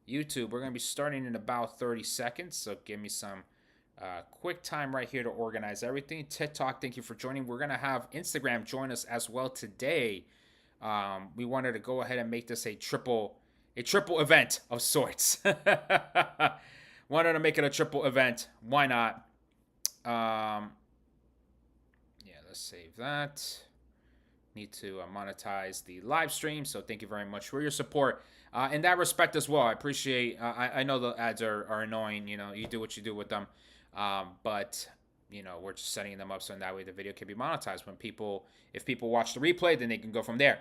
YouTube. We're going to be starting in about 30 seconds, so give me some quick time right here to organize everything. TikTok, thank you for joining. We're going to have Instagram join us as well today. We wanted to go ahead and make this a triple event of sorts. Wanted to make it a triple event. Why not? Yeah, let's save that. Need to monetize the live stream, so thank you very much for your support in that respect as well. I appreciate. I know the ads are annoying. You do what you do with them, but we're just setting them up so in that way the video can be monetized. If people watch the replay, then they can go from there.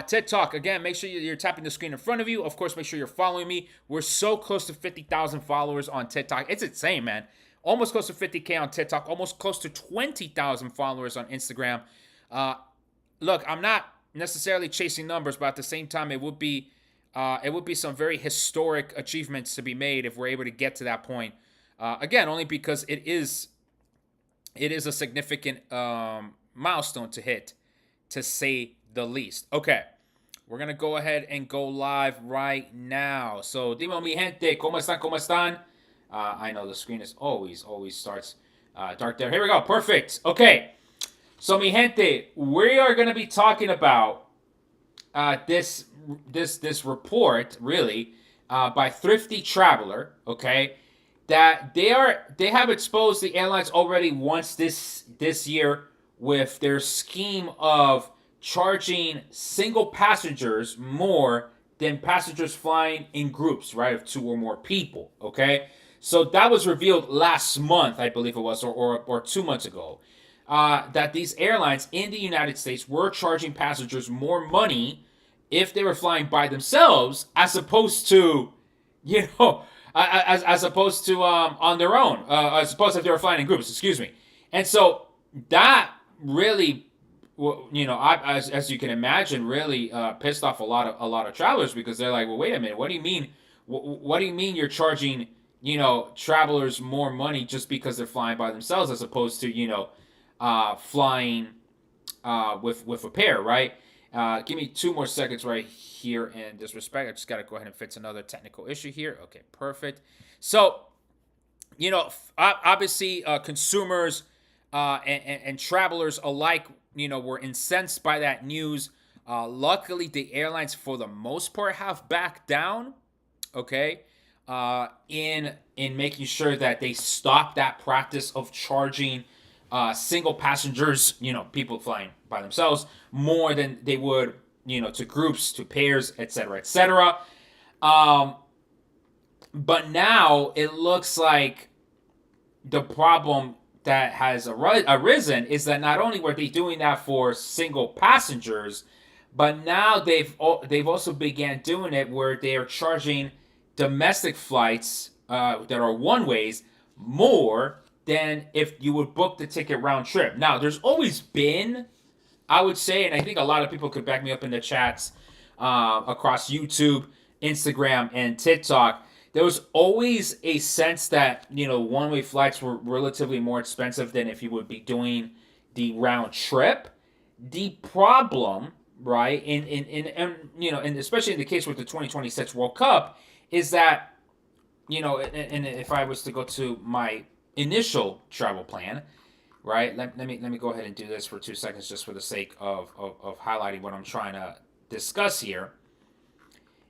TikTok, again, make sure you're tapping the screen in front of you. Of course, make sure you're following me. We're so close to 50,000 followers on TikTok. It's insane, man. Almost close to 50K on TikTok. Almost close to 20,000 followers on Instagram. Look, I'm not necessarily chasing numbers, but at the same time, it would be some very historic achievements to be made if we're able to get to that point. Again, only because it is a significant milestone to hit, to say the least. Okay, we're gonna go ahead and go live right now. So, dime mi gente, ¿cómo están? ¿Cómo están? I know the screen is always starts dark there. Here we go. Perfect. Okay. So, mi gente, we are going to be talking about this report, really, by Thrifty Traveler, okay, that they have exposed the airlines already once this year with their scheme of charging single passengers more than passengers flying in groups, right, of 2 or more people, okay? So that was revealed last month, I believe it was, or 2 months ago. That these airlines in the United States were charging passengers more money if they were flying by themselves, as opposed to, as opposed to on their own, as opposed to if they were flying in groups. Excuse me. And so that really, as you can imagine, really pissed off a lot of travelers, because they're like, well, wait a minute, what do you mean? What do you mean you're charging travelers more money just because they're flying by themselves, as opposed to flying with a pair, right? Give me 2 more seconds right here in this respect. I just got to go ahead and fix another technical issue here. Okay, perfect. So, obviously, consumers and travelers alike, were incensed by that news. Luckily, the airlines, for the most part, have backed down, okay, in making sure that they stop that practice of charging single passengers, people flying by themselves, more than they would, to groups, to pairs, etc., etc. But now it looks like the problem that has arisen is that not only were they doing that for single passengers, but now they've also began doing it where they are charging domestic flights that are one ways more than if you would book the ticket round trip. Now, there's always been, I would say, and I think a lot of people could back me up in the chats across YouTube, Instagram, and TikTok, there was always a sense that, one-way flights were relatively more expensive than if you would be doing the round trip. The problem, right, and especially in the case with the 2026 World Cup, is that, and if I was to go to my initial travel plan, right? Let me go ahead and do this for 2 seconds, just for the sake of highlighting what I'm trying to discuss here.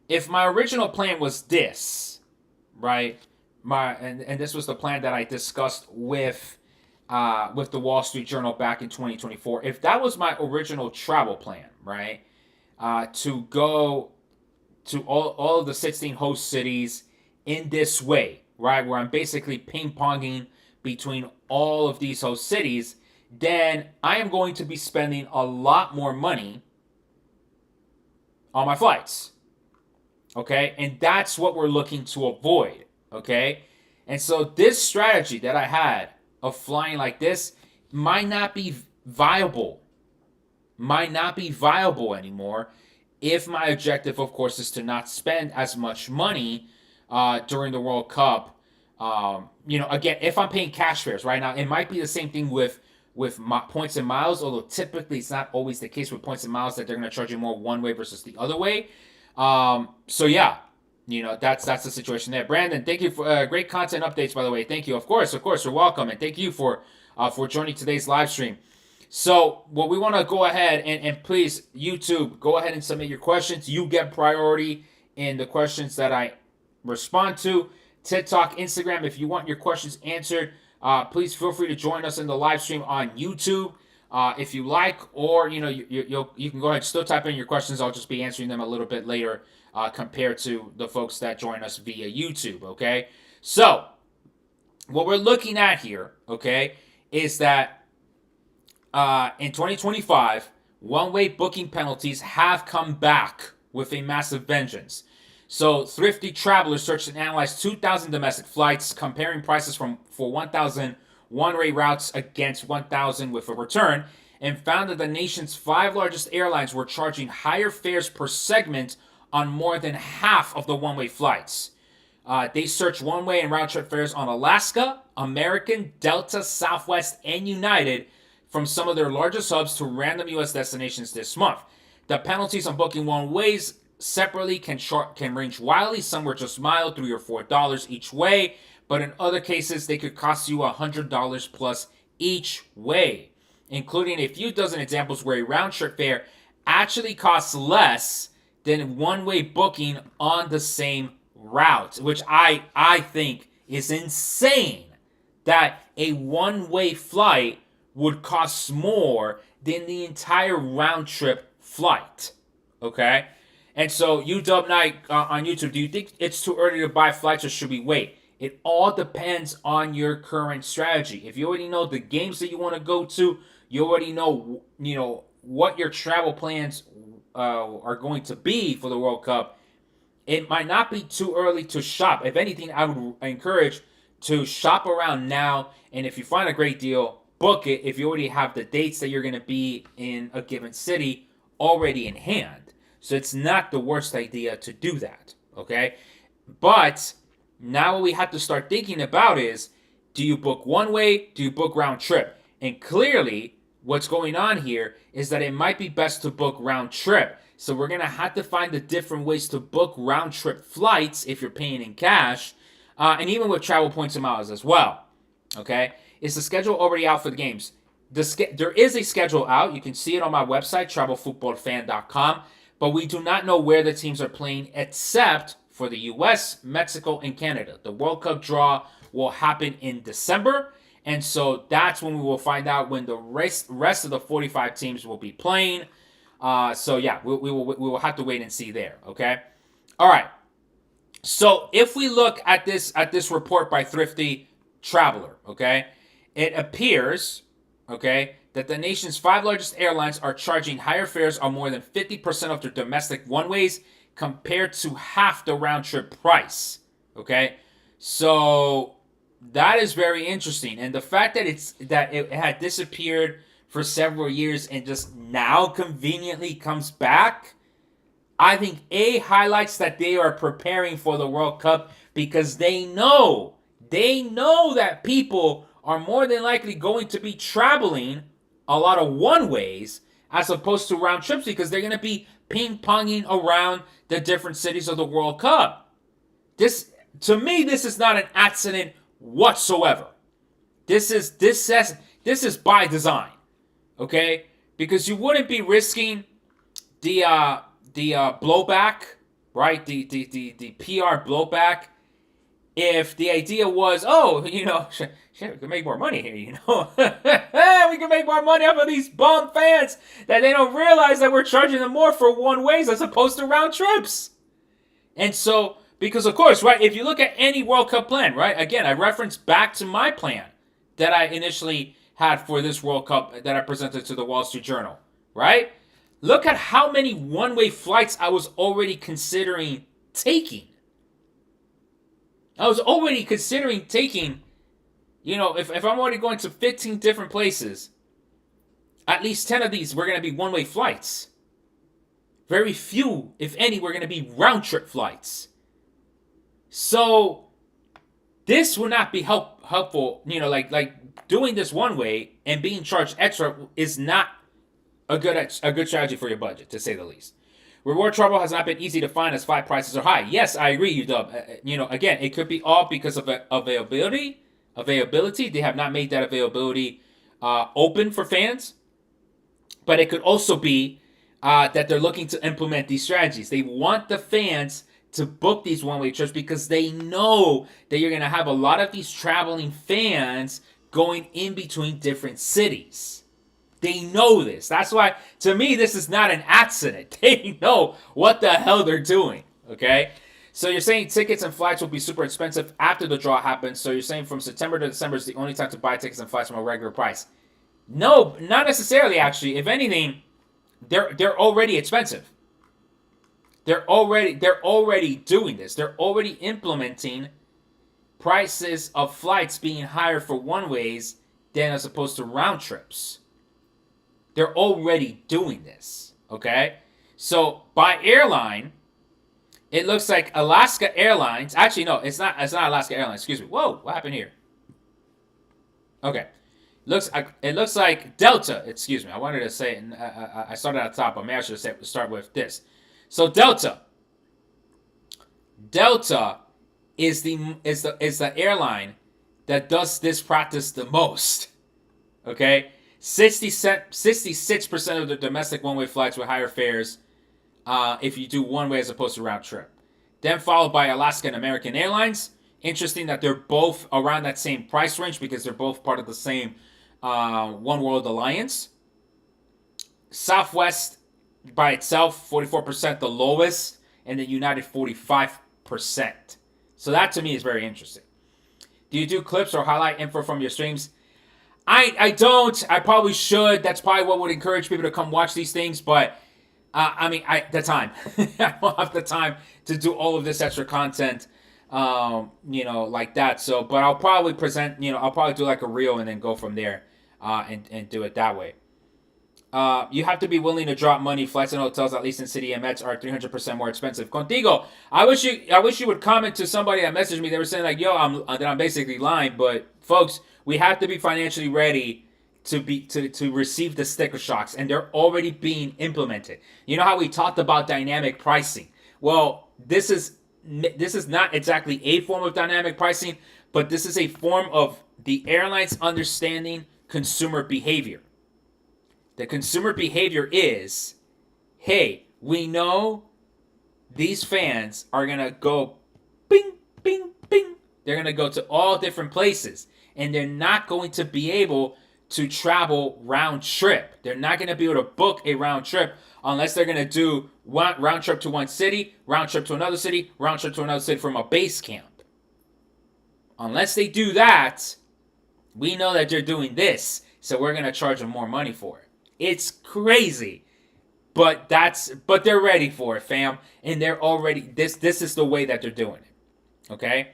If my original plan was this, right? And this was the plan that I discussed with the Wall Street Journal back in 2024. If that was my original travel plan, right? To go to all of the 16 host cities in this way, right? Where I'm basically ping-ponging between all of these host cities, then I am going to be spending a lot more money on my flights. Okay? And that's what we're looking to avoid. Okay? And so this strategy that I had of flying like this might not be viable. Might not be viable anymore if my objective, of course, is to not spend as much money during the World Cup. Again, if I'm paying cash fares right now, it might be the same thing with points and miles, although typically it's not always the case with points and miles that they're going to charge you more one way versus the other way. So yeah, that's the situation there. Brandon, thank you for great content updates, by the way. Thank you. Of course, you're welcome, and thank you for joining today's live stream. So, what we want to go ahead and please, YouTube, go ahead and submit your questions. You get priority in the questions that I respond to. TikTok, Instagram, if you want your questions answered, please feel free to join us in the live stream on YouTube. If you like, or you can go ahead and still type in your questions. I'll just be answering them a little bit later compared to the folks that join us via YouTube. Okay, so what we're looking at here, okay, is that in 2025, one-way booking penalties have come back with a massive vengeance. So thrifty travelers searched and analyzed 2,000 domestic flights, comparing prices for 1,000 one-way routes against 1,000 with a return, and found that the nation's 5 largest airlines were charging higher fares per segment on more than half of the one-way flights. They searched one-way and round-trip fares on Alaska, American, Delta, Southwest, and United from some of their largest hubs to random U.S. destinations this month. The penalties on booking one-ways separately can range wildly. Some were just mild, $3 or $4 each way, but in other cases, they could cost you $100 plus each way, including a few dozen examples where a round-trip fare actually costs less than one-way booking on the same route, which I think is insane that a one-way flight would cost more than the entire round-trip flight, okay? And so, UW Knight on YouTube, do you think it's too early to buy flights or should we wait? It all depends on your current strategy. If you already know the games that you want to go to, you already know, what your travel plans are going to be for the World Cup, it might not be too early to shop. If anything, I would encourage to shop around now, and if you find a great deal, book it if you already have the dates that you're going to be in a given city already in hand. So it's not the worst idea to do that, okay? But now what we have to start thinking about is, do you book one way? Do you book round trip? And clearly, what's going on here is that it might be best to book round trip. So we're going to have to find the different ways to book round trip flights if you're paying in cash, and even with travel points and miles as well, okay? Is the schedule already out for the games? There is a schedule out. You can see it on my website, travelfootballfan.com, but we do not know where the teams are playing except for the U.S., Mexico, and Canada. The World Cup draw will happen in December, and so that's when we will find out when the rest of the 45 teams will be playing. So yeah, we will have to wait and see there, okay? All right. So if we look at this report by Thrifty Traveler, okay, it appears, okay, that the nation's 5 largest airlines are charging higher fares on more than 50% of their domestic one-ways compared to half the round-trip price, okay? So that is very interesting. And the fact that it had disappeared for several years and just now conveniently comes back, I think highlights that they are preparing for the World Cup because they know that people are more than likely going to be traveling a lot of one-ways as opposed to round trips because they're going to be ping-ponging around the different cities of the World Cup. To me, this is not an accident whatsoever. This is by design, okay? Because you wouldn't be risking the blowback, right? The PR blowback if the idea was, shit, we can make more money here, we can make more money off of these bum fans that they don't realize that we're charging them more for one ways as opposed to round trips. And so, because of course, right, if you look at any World Cup plan, right, again, I reference back to my plan that I initially had for this World Cup that I presented to the Wall Street Journal, right? Look at how many one-way flights I was already considering taking. I was already considering taking, if I'm already going to 15 different places, at least 10 of these were going to be one-way flights. Very few, if any, were going to be round-trip flights. So, this will not be helpful, like doing this one-way and being charged extra is not a good strategy for your budget, to say the least. Reward travel has not been easy to find as flight prices are high. Yes, I agree, UW. Again, it could be all because of availability. Availability. They have not made that availability open for fans. But it could also be that they're looking to implement these strategies. They want the fans to book these one-way trips because they know that you're going to have a lot of these traveling fans going in between different cities. They know this. That's why, to me, this is not an accident. They know what the hell they're doing, okay? So you're saying tickets and flights will be super expensive after the draw happens. So you're saying from September to December is the only time to buy tickets and flights from a regular price. No, not necessarily, actually. If anything, they're already expensive. They're already doing this. They're already implementing prices of flights being higher for one-ways than as opposed to round trips. They're already doing this, okay? So by airline, it looks like Alaska Airlines. Actually, no, it's not Alaska Airlines. Excuse me. Whoa, what happened here? Okay. It looks like Delta. Excuse me. I wanted to say it. I started at the top, but maybe I should start with this. So Delta is the airline that does this practice the most. Okay, 66% of the domestic one-way flights with higher fares if you do one way as opposed to round trip. Then followed by Alaska and American Airlines. Interesting that they're both around that same price range because they're both part of the same One World Alliance. Southwest by itself, 44%, the lowest, and the United 45%. So that to me is very interesting. Do you do clips or highlight info from your streams? I don't. I probably should. That's probably what would encourage people to come watch these things. But the time. I don't have the time to do all of this extra content, like that. So, but I'll probably present. I'll probably do like a reel and then go from there, and do it that way. You have to be willing to drop money. Flights and hotels, at least in City MX, are 300% more expensive. Contigo, I wish you would comment to somebody that messaged me. They were saying like, "Yo, I'm basically lying." But folks, we have to be financially ready to receive the sticker shocks, and they're already being implemented. You know how we talked about dynamic pricing? Well, this is not exactly a form of dynamic pricing, but this is a form of the airlines understanding consumer behavior. The consumer behavior is, hey, we know these fans are going to go bing, bing, bing. They're going to go to all different places. And they're not going to be able to travel round trip. They're not going to be able to book a round trip unless they're going to do one round trip to one city, round trip to another city, round trip to another city from a base camp. Unless they do that, we know that they're doing this. So we're going to charge them more money for it. It's crazy, but they're ready for it, fam, and they're already this is the way that they're doing it. Okay.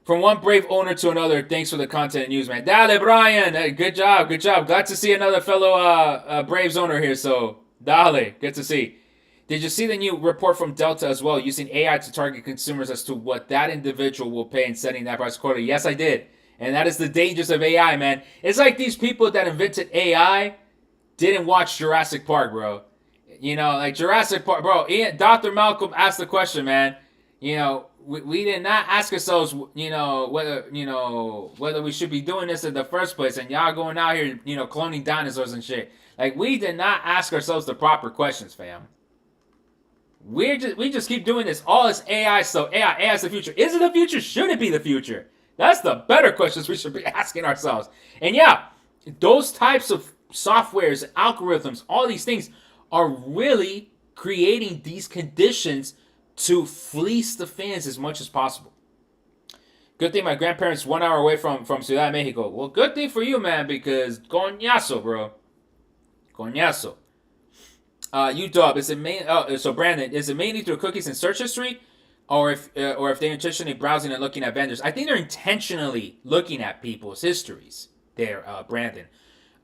From one brave owner to another, thanks for the content and news, man. Dale, Brian, hey, good job. Glad to see another fellow Braves owner here. So, Dale, good to see. Did you see the new report from Delta as well, using AI to target consumers as to what that individual will pay in setting that price quarterly? Yes, I did. And that is the dangers of AI, man. It's like these people that invented AI didn't watch Jurassic Park, bro. Like Jurassic Park, bro. Dr. Malcolm asked the question, man. We did not ask ourselves, whether we should be doing this in the first place. And y'all going out here, cloning dinosaurs and shit. Like, we did not ask ourselves the proper questions, fam. We just keep doing this. All this AI stuff. AI is the future. Is it the future? Should it be the future? That's the better questions we should be asking ourselves. And yeah, those types of softwares, algorithms, all these things are really creating these conditions to fleece the fans as much as possible. Good thing my grandparents 1 hour away from Ciudad de Mexico. Well, good thing for you, man, because coñazo, bro. Coñazo. UW, is it main? Oh, so Brandon, is it mainly through cookies and search history? Or if they're intentionally browsing and looking at vendors. I think they're intentionally looking at people's histories there, Brandon.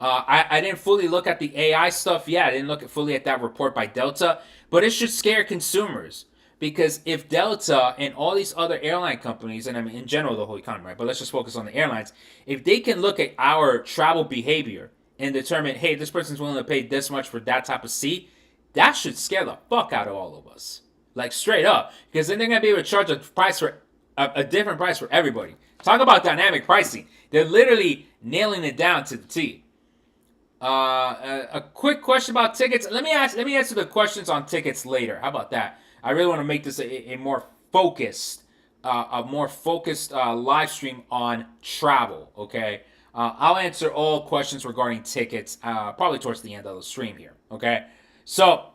I didn't fully look at the AI stuff yet. I didn't look fully at that report by Delta. But it should scare consumers. Because if Delta and all these other airline companies, and I mean in general the whole economy, right? But let's just focus on the airlines. If they can look at our travel behavior and determine, hey, this person's willing to pay this much for that type of seat, That should scare the fuck out of all of us. Like straight up. Because then they're going to be able to charge a different price for everybody. Talk about dynamic pricing. They're literally nailing it down to the T. A quick question about tickets. Let me answer the questions on tickets later. How about that? I really want to make this a more focused, live stream on travel. Okay, I'll answer all questions regarding tickets probably towards the end of the stream here. Okay, so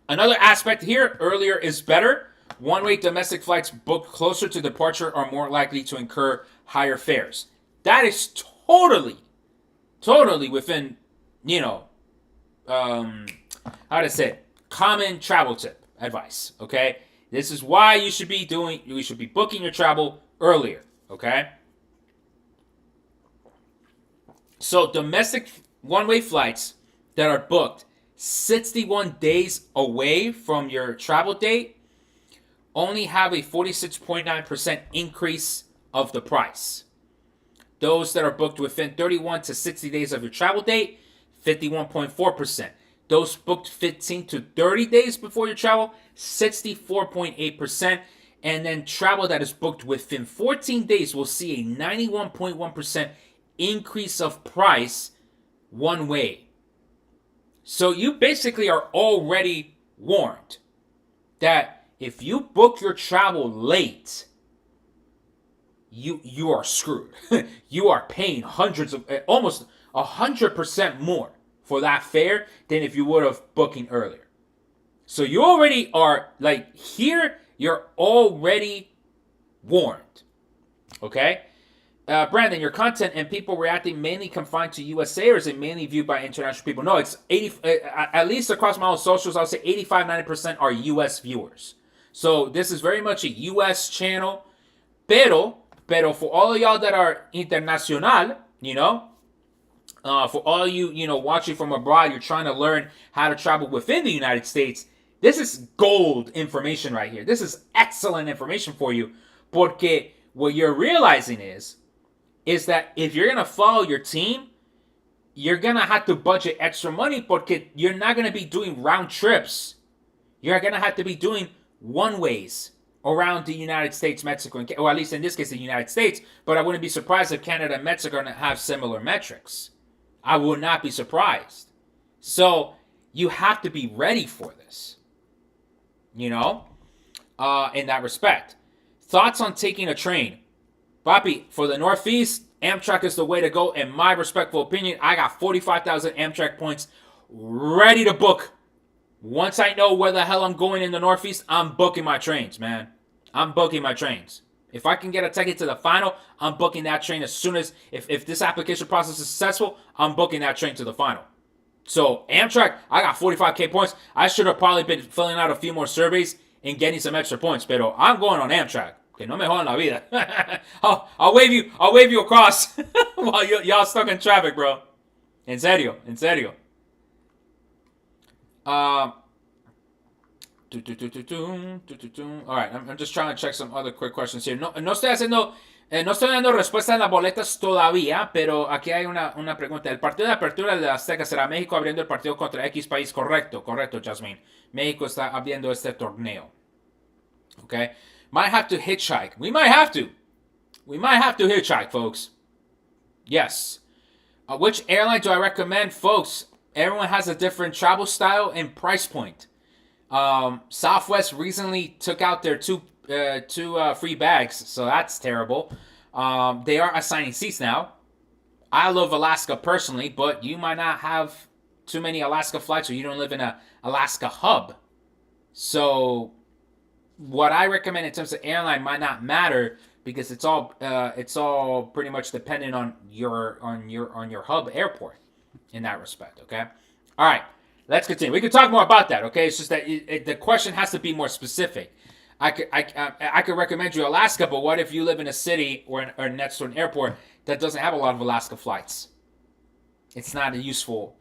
another aspect here earlier is better. One-way domestic flights booked closer to departure are more likely to incur higher fares. That is totally within, how to say it, common travel tip advice. Okay, this is why you should be booking your travel earlier. Okay, so domestic one-way flights that are booked 61 days away from your travel date only have a 46.9% increase of the price. Those that are booked within 31 to 60 days of your travel date, 51.4%. Those booked 15 to 30 days before your travel, 64.8%. And then travel that is booked within 14 days will see a 91.1% increase of price one way. So you basically are already warned that if you book your travel late, you are screwed. You are paying almost 100% more for that fare than if you would have booking earlier. So you already are here. You're already warned. Okay, Brandon, your content and people reacting mainly confined to USA, or is it mainly viewed by international people? No, it's 80. At least across my own socials, I'll say 85-90% are US viewers. So this is very much a US channel. Pero for all of y'all that are internacional, for all you, watching from abroad, you're trying to learn how to travel within the United States, this is gold information right here. This is excellent information for you. Porque what you're realizing is that if you're going to follow your team, you're going to have to budget extra money porque you're not going to be doing round trips. You're going to have to be doing one-ways around the United States, Mexico, or at least in this case, the United States. But I wouldn't be surprised if Canada and Mexico are going to have similar metrics. I would not be surprised. So you have to be ready for this, in that respect. Thoughts on taking a train? Papi, for the Northeast, Amtrak is the way to go. In my respectful opinion, I got 45,000 Amtrak points ready to book. Once I know where the hell I'm going in the Northeast, I'm booking my trains, man. I'm booking my trains. If I can get a ticket to the final, I'm booking that train as soon as, if this application process is successful, I'm booking that train to the final. So Amtrak, I got 45K points. I should have probably been filling out a few more surveys and getting some extra points. Pero I'm going on Amtrak. Que no me jodan la vida. I'll wave you across while y'all stuck in traffic, bro. En serio. Alright, I'm just trying to check some other quick questions here. No estoy dando respuesta en las boletas todavía, pero aquí hay una pregunta. El partido de apertura de la Azteca será México abriendo el partido contra X país. Correcto, Jasmine. México está abriendo este torneo. Okay? Might have to hitchhike. We might have to hitchhike, folks. Yes. Which airline do I recommend, folks? Everyone has a different travel style and price point. Southwest recently took out their two free bags, so that's terrible. They are assigning seats now. I love Alaska personally, but you might not have too many Alaska flights, or you don't live in a Alaska hub. So what I recommend in terms of airline might not matter because it's all pretty much dependent on your hub airport in that respect. Okay. All right. Let's continue. We can talk more about that. Okay. It's just that the question has to be more specific. I could recommend you Alaska, but what if you live in a city or next to an airport that doesn't have a lot of Alaska flights? It's not a useful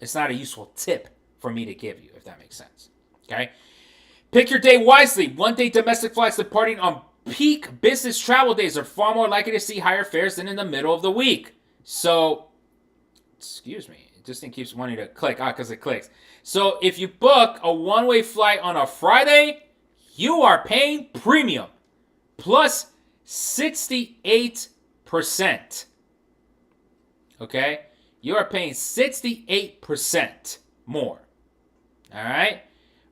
tip for me to give you, if that makes sense. Okay. Pick your day wisely. One-day domestic flights departing on peak business travel days are far more likely to see higher fares than in the middle of the week. So, excuse me. This thing keeps wanting to click. Because it clicks. So if you book a one-way flight on a Friday, you are paying premium plus 68%. Okay? You are paying 68% more. All right?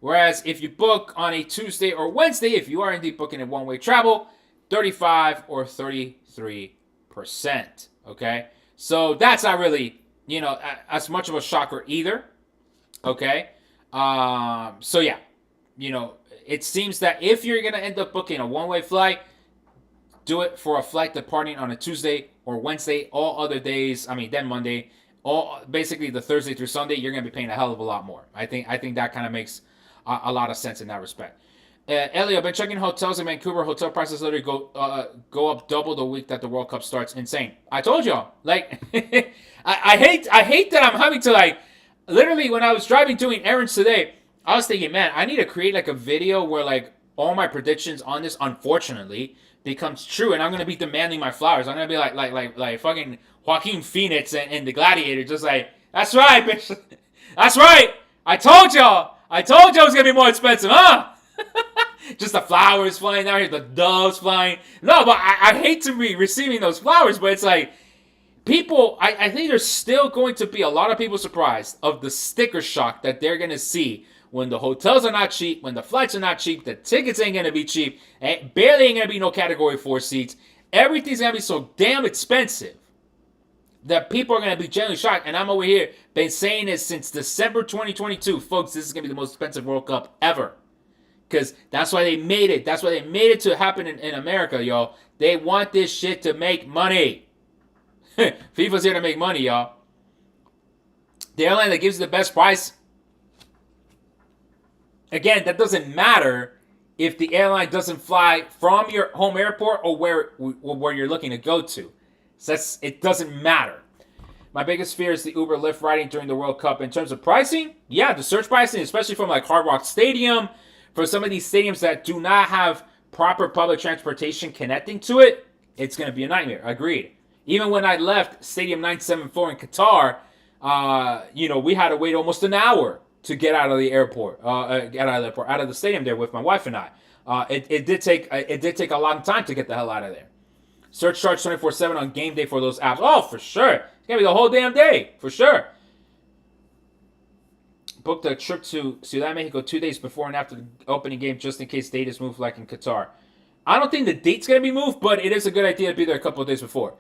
Whereas if you book on a Tuesday or Wednesday, if you are indeed booking a one-way travel, 35 or 33%. Okay? So that's not really, as much of a shocker either. Okay? So yeah, it seems that if you're going to end up booking a one-way flight, do it for a flight departing on a Tuesday or Wednesday. All other days, then Monday, basically the Thursday through Sunday, you're going to be paying a hell of a lot more. I think that kind of makes a lot of sense in that respect. Ellie, I've been checking hotels in Vancouver. Hotel prices literally go up double the week that the World Cup starts. Insane. I told y'all. Like, I hate that I'm having to, literally when I was driving doing errands today, I was thinking, man, I need to create a video where all my predictions on this, unfortunately, becomes true, and I'm gonna be demanding my flowers. I'm gonna be like fucking Joaquin Phoenix and the Gladiator, just like, that's right, bitch. That's right. I told y'all it was gonna be more expensive, huh? Just the flowers flying down here, the doves flying. No, but I hate to be receiving those flowers, but it's like, people, I think there's still going to be a lot of people surprised of the sticker shock that they're going to see when the hotels are not cheap, when the flights are not cheap, the tickets ain't going to be cheap, barely ain't going to be no Category 4 seats. Everything's going to be so damn expensive that people are going to be genuinely shocked. And I'm over here been saying this since December 2022. Folks, this is going to be the most expensive World Cup ever. Because that's why they made it. That's why they made it to happen in America, y'all. They want this shit to make money. FIFA's here to make money, y'all. The airline that gives you the best price, again, that doesn't matter if the airline doesn't fly from your home airport or where you're looking to go to. So it doesn't matter. My biggest fear is the Uber Lyft riding during the World Cup. In terms of pricing, yeah, the surge pricing, especially from Hard Rock Stadium, for some of these stadiums that do not have proper public transportation connecting to it, it's going to be a nightmare. Agreed. Even when I left Stadium 974 in Qatar, we had to wait almost an hour to get out of the airport, out of the stadium there with my wife and I. It did take a long time to get the hell out of there. Search charge 24/7 on game day for those apps. Oh, for sure. It's going to be the whole damn day, for sure. Booked a trip to Ciudad de Mexico 2 days before and after the opening game just in case date is moved like in Qatar. I don't think the date's going to be moved, but it is a good idea to be there a couple of days before.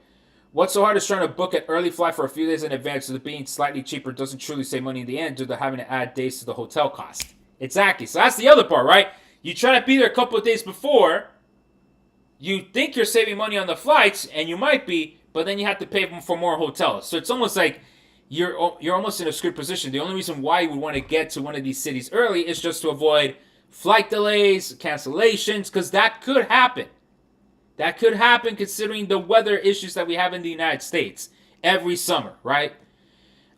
What's so hard is trying to book an early flight for a few days in advance, so that being slightly cheaper doesn't truly save money in the end due to having to add days to the hotel cost. Exactly. So that's the other part, right? You try to be there a couple of days before, you think you're saving money on the flights, and you might be, but then you have to pay for more hotels. So it's almost like you're almost in a screwed position. The only reason why you would want to get to one of these cities early is just to avoid flight delays, cancellations, because that could happen. That could happen considering the weather issues that we have in the United States every summer, right?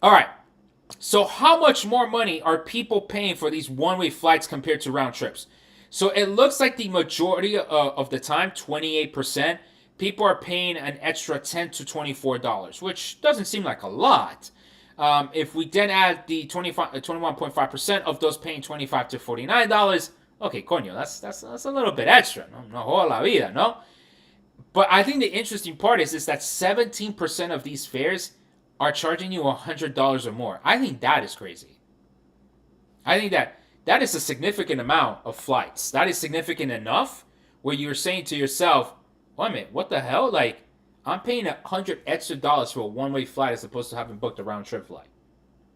All right. So how much more money are people paying for these one-way flights compared to round trips? So it looks like the majority of the time, 28%, people are paying an extra $10 to $24, which doesn't seem like a lot. If we then add the 21.5% of those paying $25 to $49, okay, coño, that's a little bit extra. No joda la vida, no? But I think the interesting part is that 17% of these fares are charging you $100 or more. I think that is crazy. I think that is a significant amount of flights. That is significant enough where you're saying to yourself, wait a minute, what the hell? Like, I'm paying $100 extra for a one-way flight as opposed to having booked a round-trip flight.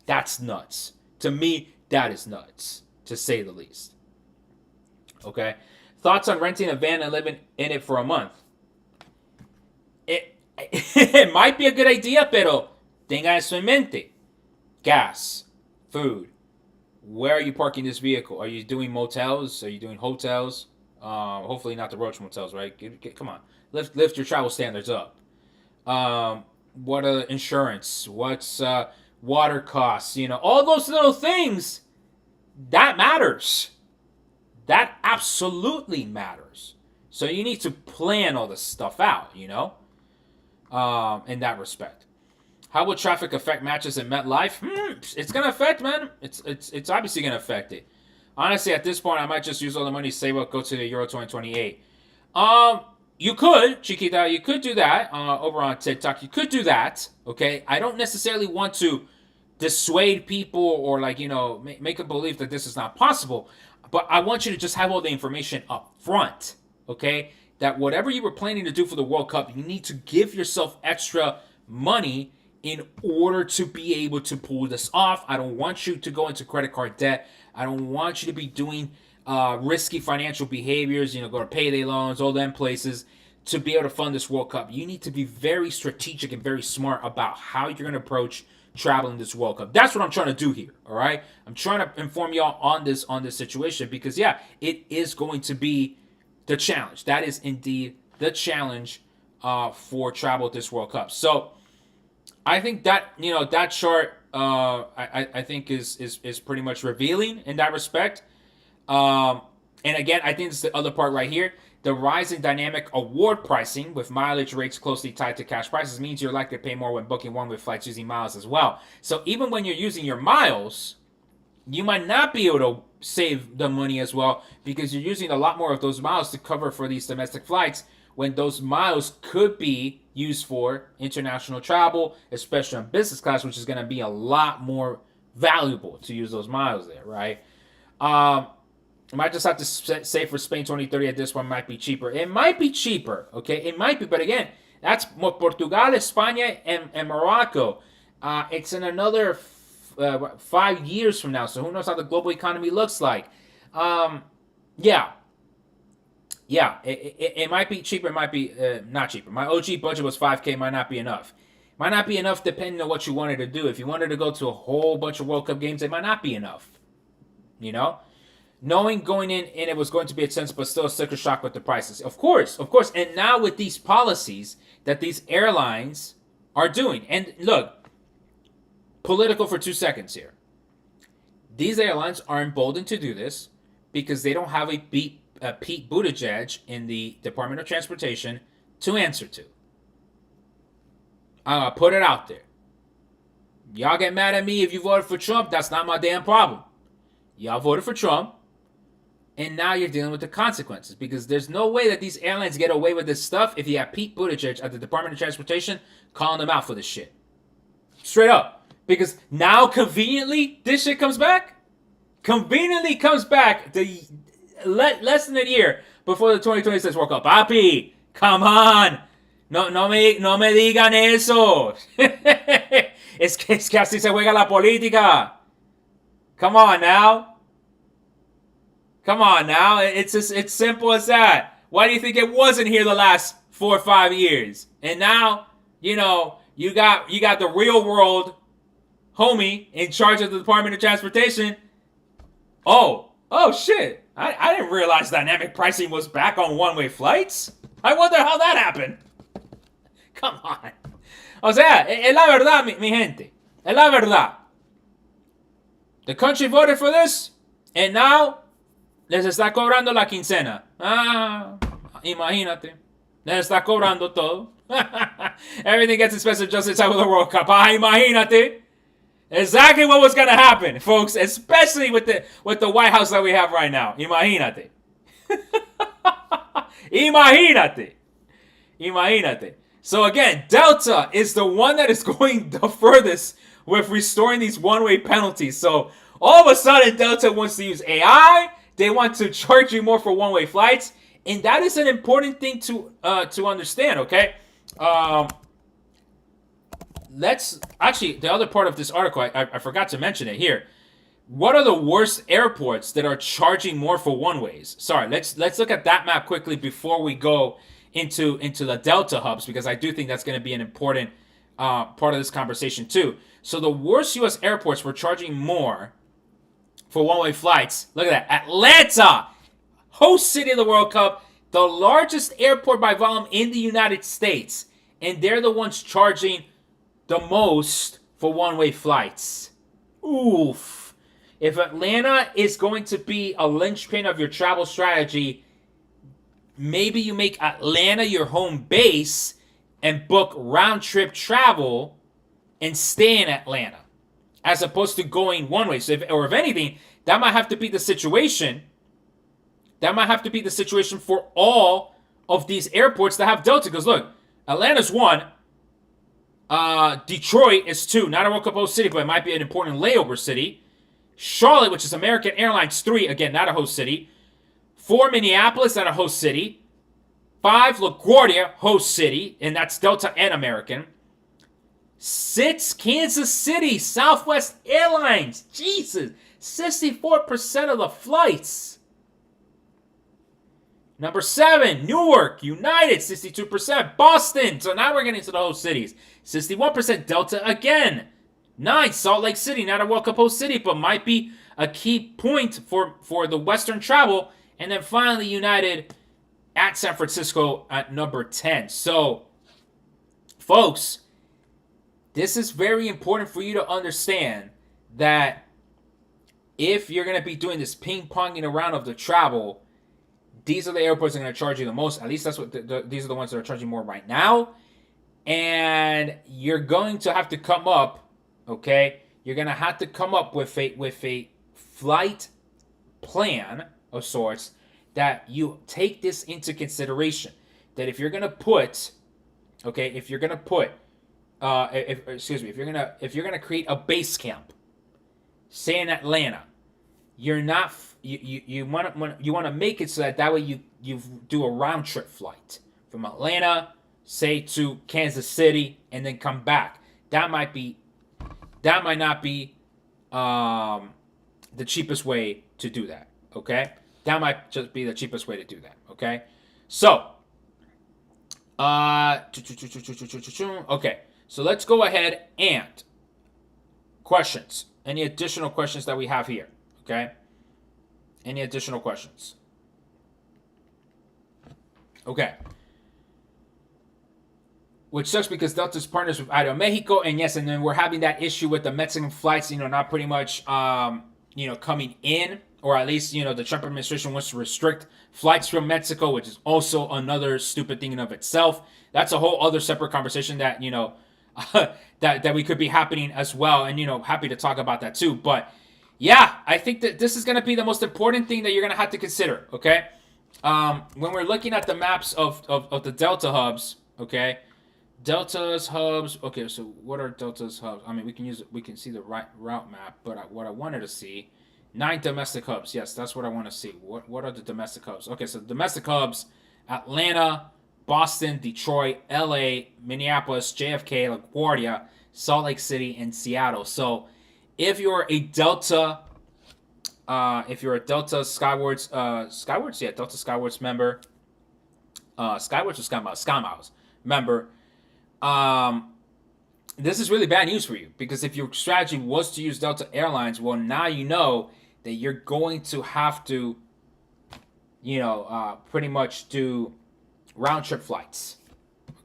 That's nuts. To me, that is nuts, to say the least. Okay? Thoughts on renting a van and living in it for a month? It might be a good idea, pero tenga eso en mente. Gas, food. Where are you parking this vehicle? Are you doing motels? Are you doing hotels? Hopefully not the Roach motels, right? Come on. Lift your travel standards up. What are insurance? What's water costs? All those little things. That matters. That absolutely matters. So you need to plan all this stuff out, in that respect. How will traffic affect matches in MetLife? It's gonna affect, man. It's obviously gonna affect it. Honestly, at this point, I might just use all the money, save up, go to the Euro 2028. You could, Chiquita, you could do that over on TikTok. You could do that, okay? I don't necessarily want to dissuade people or, like, make a belief that this is not possible, but I want you to just have all the information up front, okay? That whatever you were planning to do for the World Cup, you need to give yourself extra money in order to be able to pull this off. I don't want you to go into credit card debt. I don't want you to be doing risky financial behaviors, go to payday loans, all them places to be able to fund this World Cup. You need to be very strategic and very smart about how you're going to approach traveling this World Cup. That's what I'm trying to do here, all right? I'm trying to inform y'all on this situation because, yeah, it is going to be the challenge. That is indeed the challenge for travel this World Cup. So I think that, that chart, I think is pretty much revealing in that respect. And again, I think it's the other part right here. The rise in dynamic award pricing with mileage rates closely tied to cash prices means you're likely to pay more when booking one-way flights using miles as well. So even when you're using your miles, you might not be able to save the money as well because you're using a lot more of those miles to cover for these domestic flights when those miles could be used for international travel, especially on business class, which is going to be a lot more valuable to use those miles there, right? I might just have to say for Spain 2030 at this one might be cheaper. It might be cheaper, okay? It might be, but again, that's Portugal, España, and Morocco. It's in another 5 years from now, so who knows how the global economy looks like. Yeah, it might be cheaper. It might be not cheaper. My OG budget was $5K. Might not be enough. Might not be enough depending on what you wanted to do. If you wanted to go to a whole bunch of World Cup games, it might not be enough. Knowing going in and it was going to be expensive, but still a sticker shock with the prices. Of course. And now with these policies that these airlines are doing. And look, political for 2 seconds here. These airlines are emboldened to do this because they don't have a Pete Buttigieg in the Department of Transportation to answer to. I'm going to put it out there. Y'all get mad at me if you voted for Trump. That's not my damn problem. Y'all voted for Trump. And now you're dealing with the consequences because there's no way that these airlines get away with this stuff if you have Pete Buttigieg at the Department of Transportation calling them out for this shit. Straight up. Because now, conveniently, this shit comes back. Conveniently comes back less than a year before the 2026 World Cup. Papi, come on. No me digan eso. es que así se juega la política. Come on now. It's simple as that. Why do you think it wasn't here the last 4 or 5 years? And now, you got the real world homie in charge of the Department of Transportation. Oh shit. I didn't realize dynamic pricing was back on one-way flights. I wonder how that happened. Come on. O sea, es la verdad, mi gente. Es la verdad. The country voted for this, and now les está cobrando la quincena. Imagínate. Les está cobrando todo. Everything gets expensive just in time of the World Cup. Imagínate. Exactly what was going to happen, folks, especially with the White House that we have right now. Imagínate. Imagínate. So again, Delta is the one that is going the furthest with restoring these one-way penalties. So all of a sudden, Delta wants to use AI. They want to charge you more for one-way flights, and that is an important thing to understand. Okay, let's actually the other part of this article I forgot to mention it here. What are the worst airports that are charging more for one-ways? Sorry, let's look at that map quickly before we go into the Delta hubs because I do think that's going to be an important part of this conversation too. So the worst U.S. airports were charging more for one-way flights. Look at that. Atlanta, host city of the World Cup, the largest airport by volume in the United States. And they're the ones charging the most for one-way flights. Oof. If Atlanta is going to be a linchpin of your travel strategy, maybe you make Atlanta your home base and book round-trip travel and stay in Atlanta, as opposed to going one way. So, if anything, that might have to be the situation. That might have to be the situation for all of these airports that have Delta. Because look, Atlanta's one, Detroit is two. Not a World Cup host city, but it might be an important layover city. Charlotte, which is American Airlines, three, again, not a host city. Four, Minneapolis, not a host city. Five, LaGuardia, host city, and that's Delta and American. Six, Kansas City, Southwest Airlines. Jesus, 64% of the flights. Number 7, Newark, United, 62%. Boston, so now we're getting into the host cities. 61% Delta again. 9, Salt Lake City, not a World Cup host city, but might be a key point for the Western travel. And then finally, United at San Francisco at number 10. So, folks, this is very important for you to understand that if you're going to be doing this ping-ponging around of the travel, these are the airports that are going to charge you the most. At least that's what these are the ones that are charging more right now. And you're going to have to come up, okay? You're going to have to come up with a flight plan of sorts that you take this into consideration. That if you're going to put, okay, if you're going to create a base camp, say in Atlanta, you're not you want to make it so that way you do a round trip flight from Atlanta, say, to Kansas City, and then come back. That might not be the cheapest way to do that. Okay, that might just be the cheapest way to do that. Okay, so okay, so let's go ahead and questions. Any additional questions that we have here? Okay. Any additional questions? Okay. Which sucks because Delta's partners with Aeromexico, and yes, and then we're having that issue with the Mexican flights, not pretty much, coming in, or at least, the Trump administration wants to restrict flights from Mexico, which is also another stupid thing in of itself. That's a whole other separate conversation that, that we could be happening as well, and, happy to talk about that too, but yeah, I think that this is going to be the most important thing that you're going to have to consider, okay? When we're looking at the maps of the Delta hubs, okay? Delta's hubs, okay, so what are Delta's hubs? I mean, we can see the right route map, but what I wanted to see, 9 domestic hubs. Yes, that's what I want to see. What are the domestic hubs? Okay, so domestic hubs, Atlanta, Boston, Detroit, LA, Minneapolis, JFK, LaGuardia, Salt Lake City, and Seattle. So, if you're a Delta Skywards, Delta Skywards member, Skywards or SkyMiles member, this is really bad news for you, because if your strategy was to use Delta Airlines, well, now you know that you're going to have to, pretty much do round trip flights.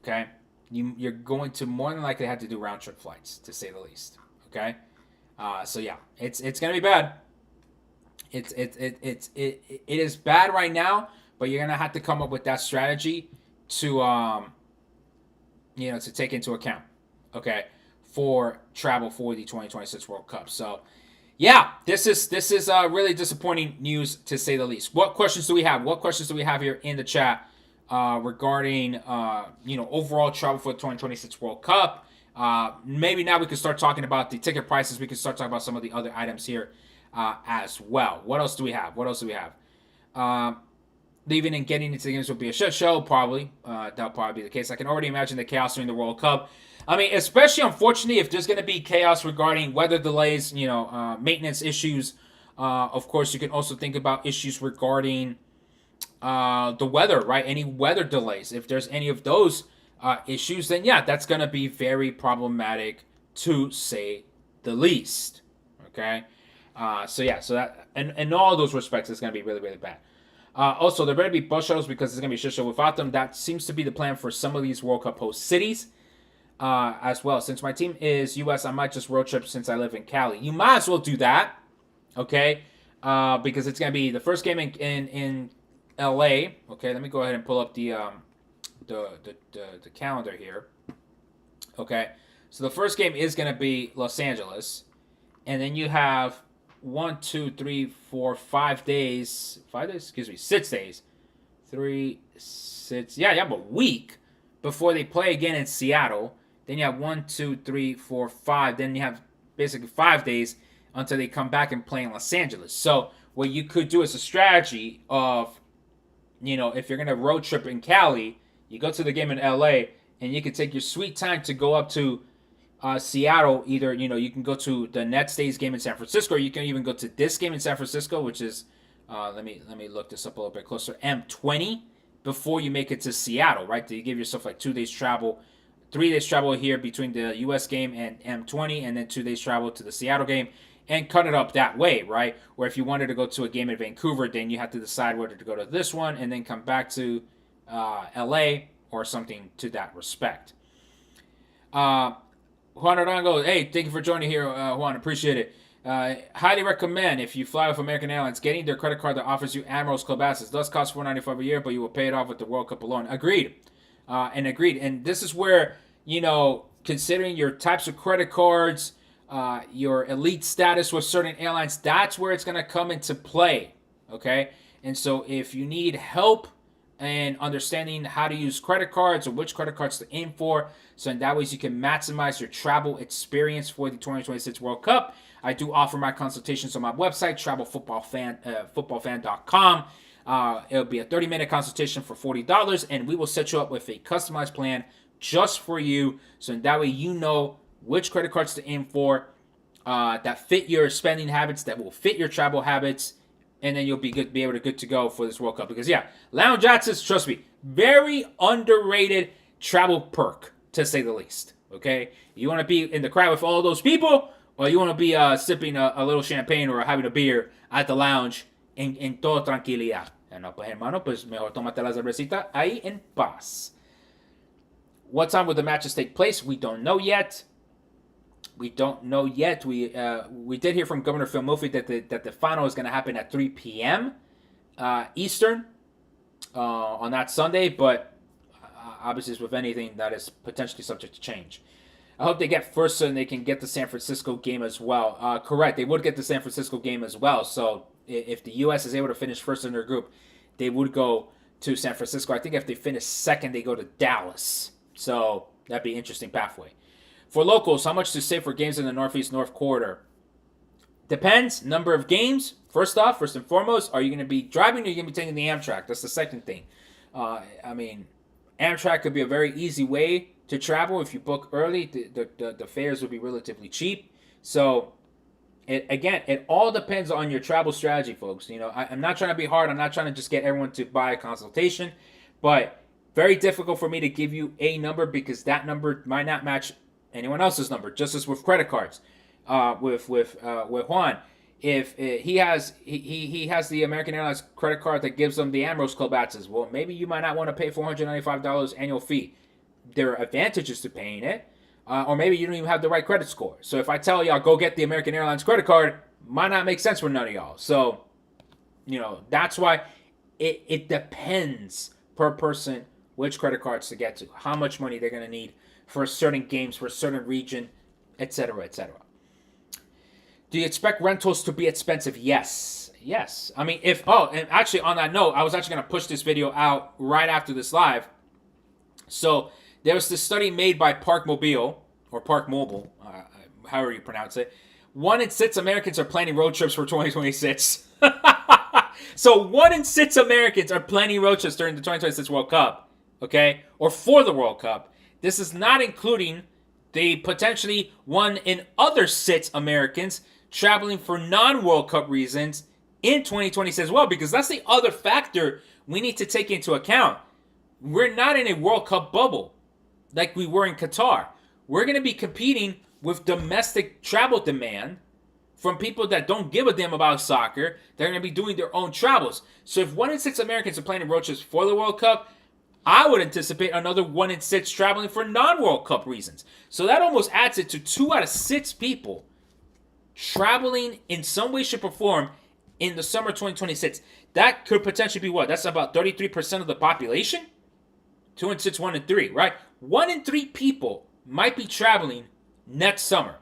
Okay, you're going to more than likely have to do round trip flights, to say the least. Okay. So yeah, it's gonna be bad. It is bad right now, but you're gonna have to come up with that strategy to to take into account, okay, for travel for the 2026 World Cup. So yeah, this is really disappointing news, to say the least. What questions do we have? What questions do we have here in the chat regarding overall travel for the 2026 World Cup? Maybe now we can start talking about the ticket prices. We can start talking about some of the other items here as well. What else do we have? Leaving and getting into the games will be a shit show, probably. That'll probably be the case. I can already imagine the chaos during the World Cup. I mean, especially, unfortunately, if there's going to be chaos regarding weather delays, maintenance issues. Of course, you can also think about issues regarding the weather, right? Any weather delays. If there's any of those issues, then yeah, that's going to be very problematic, to say the least. Okay? So that, and in all those respects, it's going to be really, really bad. Also, there better be bus shuttles, because it's going to be a shit show without them. That seems to be the plan for some of these World Cup host cities as well. Since my team is U.S., I might just road trip since I live in Cali. You might as well do that, okay? Because it's going to be the first game in L.A. Okay, let me go ahead and pull up the calendar here. Okay, So the first game is going to be Los Angeles, and then you have 5 days. 5 days? Excuse me, 6 days. 3, 6. Yeah, you have a week before they play again in Seattle. Then you have 1, 2, 3, 4, 5. Then you have basically 5 days until they come back and play in Los Angeles. So what you could do is a strategy of, if you're gonna road trip in Cali, you go to the game in LA, and you can take your sweet time to go up to Seattle. Either you can go to the Nets Days game in San Francisco, or you can even go to this game in San Francisco, which is let me look this up a little bit closer. M20 before you make it to Seattle, right? So you give yourself like 2 days travel, 3 days travel here between the U.S. game and M20, and then 2 days travel to the Seattle game, and cut it up that way, right? Or if you wanted to go to a game in Vancouver, then you have to decide whether to go to this one and then come back to L.A. or something to that respect. Juan Arango, hey, thank you for joining here, Juan. Appreciate it. Highly recommend, if you fly with American Airlines, getting their credit card that offers you Admirals Club access. It does cost $4.95 a year, but you will pay it off with the World Cup alone. Agreed. Agreed. And this is where, considering your types of credit cards, your elite status with certain airlines, that's where it's going to come into play. Okay? And so if you need help and understanding how to use credit cards or which credit cards to aim for, so in that way you can maximize your travel experience for the 2026 World Cup, I do offer my consultations on my website, travelfootballfan.com. It'll be a 30-minute consultation for $40, and we will set you up with a customized plan just for you. So in that way you know which credit cards to aim for that fit your spending habits, that will fit your travel habits, and then you'll be able to go for this World Cup. Because lounge access, trust me, very underrated travel perk, to say the least. Okay, you want to be in the crowd with all those people, or you want to be sipping a little champagne or having a beer at the lounge en toda tranquilidad. No, pues hermano, pues mejor tómate la cervecita ahí en paz. What time will the matches take place? We don't know yet. We did hear from Governor Phil Murphy that the final is going to happen at 3 p.m. Eastern on that Sunday, but obviously, as with anything, that is potentially subject to change. I hope they get first so they can get the San Francisco game as well. Correct, they would get the San Francisco game as well. So if the U.S. is able to finish first in their group, they would go to San Francisco. I think if they finish second, they go to Dallas. So that'd be an interesting pathway. For locals, how much to save for games in the Northeast North Corridor? Depends. Number of games. First and foremost, are you going to be driving or are you going to be taking the Amtrak? That's the second thing. Amtrak could be a very easy way to travel. If you book early, the fares will be relatively cheap. So, it all depends on your travel strategy, folks. I'm not trying to be hard. I'm not trying to just get everyone to buy a consultation. But very difficult for me to give you a number because that number might not match anyone else's number, just as with credit cards. With Juan, if he has the American Airlines credit card that gives them the Admirals Club access, well, maybe you might not want to pay $495 annual fee. There are advantages to paying it, or maybe you don't even have the right credit score. So if I tell y'all go get the American Airlines credit card, might not make sense for none of y'all. So, that's why it depends per person which credit cards to get to, how much money they're going to need for certain games, for a certain region, etc., etc. Do you expect rentals to be expensive? Yes. I mean, and actually on that note, I was actually going to push this video out right after this live. So there was this study made by Park Mobile, however you pronounce it. 1 in 6 Americans are planning road trips for 2026. So 1 in 6 Americans are planning road trips during the 2026 World Cup. Okay? Or for the World Cup. This is not including the potentially 1 in other 6 Americans traveling for non-World Cup reasons in 2026 as well, because that's the other factor we need to take into account. We're not in a World Cup bubble like we were in Qatar. We're going to be competing with domestic travel demand from people that don't give a damn about soccer. They're going to be doing their own travels. So if 1 in 6 Americans are planning road trips for the World Cup, I would anticipate another 1 in 6 traveling for non-World Cup reasons. So that almost adds it to 2 out of 6 people traveling in some way, shape, or form in the summer 2026. That could potentially be what? That's about 33% of the population? 2 in 6, 1 in 3, right? 1 in 3 people might be traveling next summer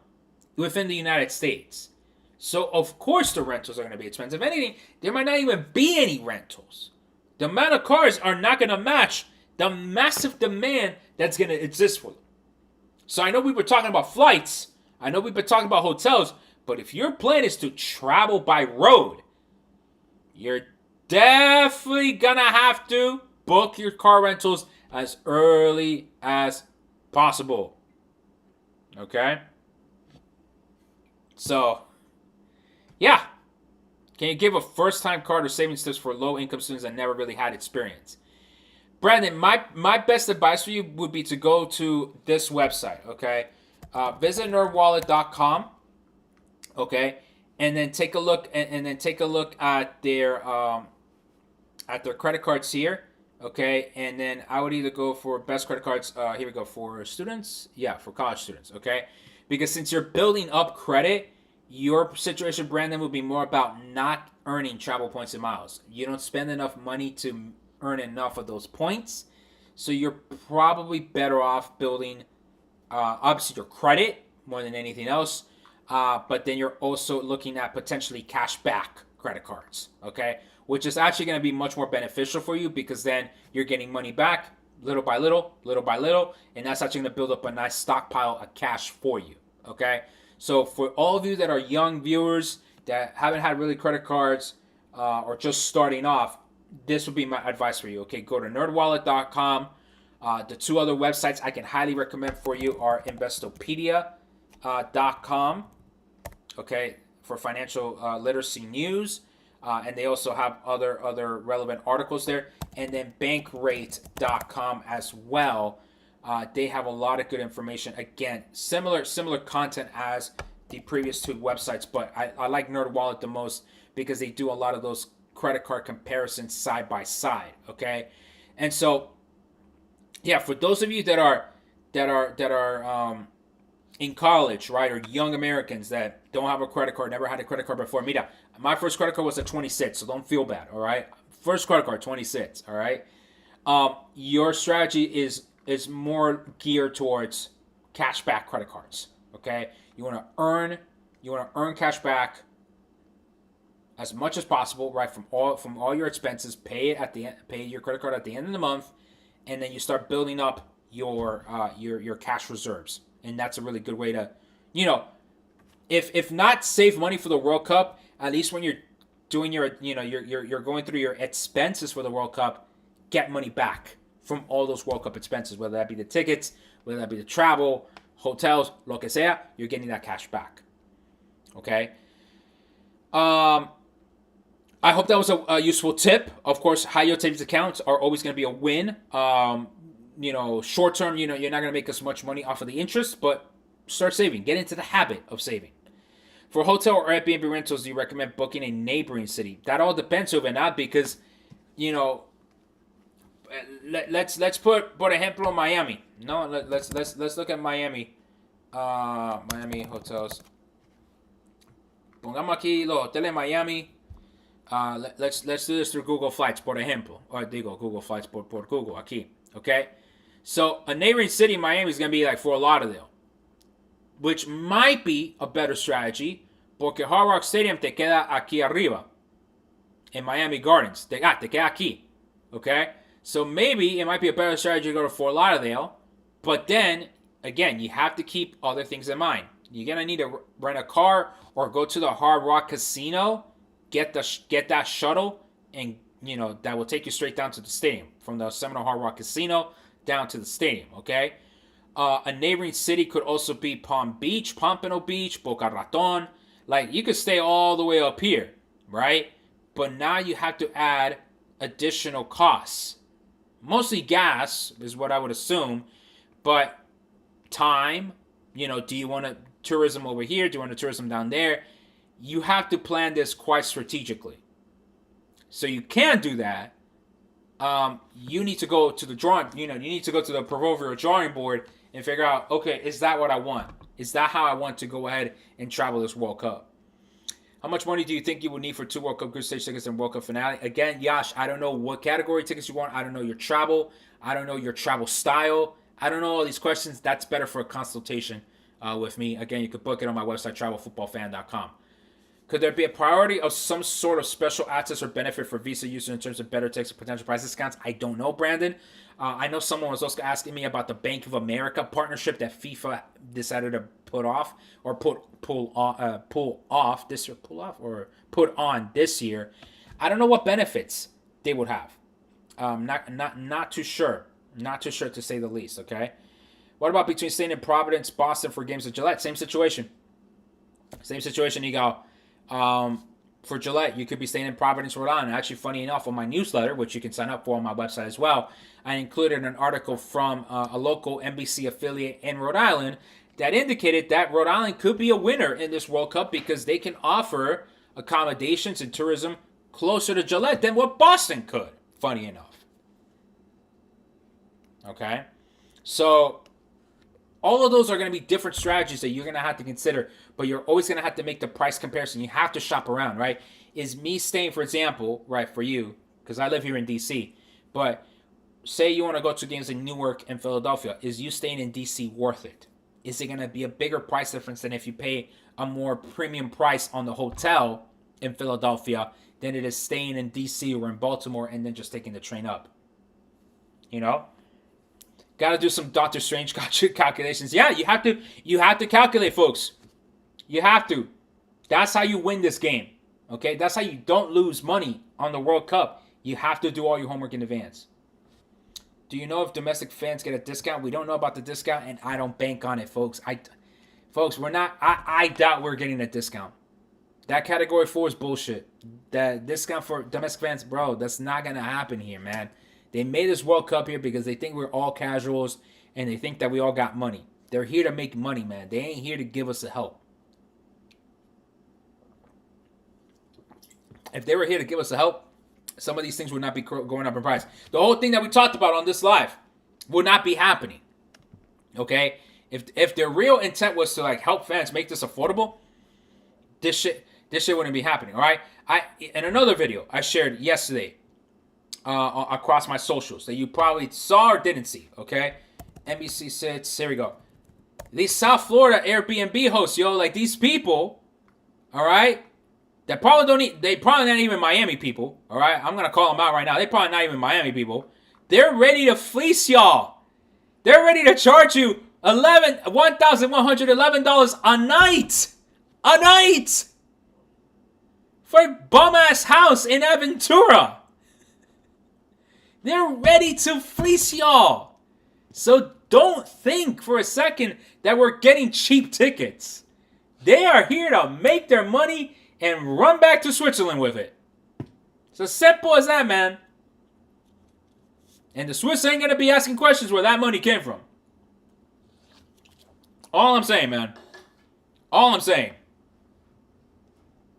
within the United States. So, of course, the rentals are going to be expensive. If anything, there might not even be any rentals. The amount of cars are not going to match the massive demand that's going to exist for them. So, I know we were talking about flights. I know we've been talking about hotels. But if your plan is to travel by road, you're definitely going to have to book your car rentals as early as possible. Okay? So, yeah. Can you give a first-time card or savings tips for low-income students that never really had experience? Brandon, my best advice for you would be to go to this website, okay? Visit nerdwallet.com, okay? And then take a look at their credit cards here, okay? And then I would either go for best credit cards. Here we go for students. Yeah, for college students, okay? Because since you're building up credit, your situation, Brandon, would be more about not earning travel points and miles. You don't spend enough money to earn enough of those points, so you're probably better off building, obviously, your credit more than anything else. But then you're also looking at potentially cash back credit cards, okay? Which is actually going to be much more beneficial for you because then you're getting money back little by little, and that's actually going to build up a nice stockpile of cash for you, okay? So for all of you that are young viewers that haven't had really credit cards or just starting off, this would be my advice for you, okay? Go to nerdwallet.com. The two other websites I can highly recommend for you are investopedia.com, okay, for financial literacy news. And they also have other relevant articles there. And then bankrate.com as well. They have a lot of good information. Again, similar content as the previous two websites, but I like NerdWallet the most because they do a lot of those credit card comparisons side by side. Okay, and so yeah, for those of you that are in college, right, or young Americans that don't have a credit card, never had a credit card before, mira, my first credit card was at 26, so don't feel bad. All right, first credit card 26. All right, your strategy is more geared towards cashback credit cards. Okay, you want to earn cash back as much as possible, right? From all your expenses, pay your credit card at the end of the month, and then you start building up your cash reserves, and that's a really good way to, if not save money for the World Cup, at least when you're doing you're going through your expenses for the World Cup, get money back from all those World Cup expenses, whether that be the tickets, whether that be the travel, hotels, lo que sea, you're getting that cash back. Okay. I hope that was a useful tip. Of course, high yield savings accounts are always going to be a win. Short term, you're not going to make as much money off of the interest, but start saving. Get into the habit of saving. For hotel or Airbnb rentals, do you recommend booking a neighboring city? That all depends, Juvenal, because let's put, por ejemplo, Miami. No, let's look at Miami. Miami hotels. Pongamos aquí los hoteles Miami. Let's do this through Google Flights, por ejemplo. Or digo Google Flights por Google aquí. Okay? So a neighboring city in Miami is going to be like Fort Lauderdale, which might be a better strategy porque Hard Rock Stadium te queda aquí arriba in Miami Gardens. Te queda aquí. Okay? So maybe it might be a better strategy to go to Fort Lauderdale, but then, again, you have to keep other things in mind. You're going to need to rent a car or go to the Hard Rock Casino, get that shuttle, and, that will take you straight down to the stadium. From the Seminole Hard Rock Casino down to the stadium, okay? A neighboring city could also be Palm Beach, Pompano Beach, Boca Raton. Like, you could stay all the way up here, right? But now you have to add additional costs. Mostly gas is what I would assume, but time, do you want tourism over here? Do you want tourism down there? You have to plan this quite strategically. So you can do that. You need to go to the you need to go to the proverbial drawing board and figure out, okay, is that what I want? Is that how I want to go ahead and travel this World Cup? How much money do you think you would need for 2 World Cup group stage tickets and World Cup finale? Again, Yash, I don't know what category tickets you want. I don't know your travel. I don't know your travel style. I don't know all these questions. That's better for a consultation with me. Again, you can book it on my website, travelfootballfan.com. Could there be a priority of some sort of special access or benefit for Visa users in terms of better takes or potential price discounts? I don't know, Brandon. I know someone was also asking me about the Bank of America partnership that FIFA decided to put on this year. I don't know what benefits they would have. Not too sure. Not too sure, to say the least. Okay. What about between staying in Providence, Boston for games at Gillette? Same situation. Same situation, Ego. For Gillette, you could be staying in Providence, Rhode Island. Actually, funny enough, on my newsletter, which you can sign up for on my website as well, I included an article from a local NBC affiliate in Rhode Island that indicated that Rhode Island could be a winner in this World Cup because they can offer accommodations and tourism closer to Gillette than what Boston could, funny enough. Okay? So, all of those are going to be different strategies that you're going to have to consider, but you're always going to have to make the price comparison. You have to shop around, right? Is me staying, for example, right, for you, because I live here in D.C., but say you want to go to games in Newark and Philadelphia, is you staying in D.C. worth it? Is it going to be a bigger price difference than if you pay a more premium price on the hotel in Philadelphia than it is staying in D.C. or in Baltimore and then just taking the train up? You know? Got to do some Doctor Strange calculations. Yeah, you have to calculate, folks. You have to. That's how you win this game. Okay? That's how you don't lose money on the World Cup. You have to do all your homework in advance. Do you know if domestic fans get a discount? We don't know about the discount, and I don't bank on it, folks. We're not. I doubt we're getting a discount. That Category 4 is bullshit. That discount for domestic fans, bro, that's not going to happen here, man. They made this World Cup here because they think we're all casuals and they think that we all got money. They're here to make money, man. They ain't here to give us the help. If they were here to give us the help, some of these things would not be going up in price. The whole thing that we talked about on this live would not be happening. Okay? If their real intent was to like help fans make this affordable, this shit wouldn't be happening. All right? In another video I shared yesterday, across my socials that you probably saw or didn't see, okay? NBC sits, here we go. These South Florida Airbnb hosts, yo, like these people, all right? They probably not even Miami people, all right? I'm going to call them out right now. They probably not even Miami people. They're ready to fleece y'all. They're ready to charge you $1,111 a night. A night! For a bum-ass house in Aventura. They're ready to fleece y'all. So don't think for a second that we're getting cheap tickets. They are here to make their money and run back to Switzerland with it. It's as simple as that, man. And the Swiss ain't going to be asking questions where that money came from. All I'm saying, man. All I'm saying.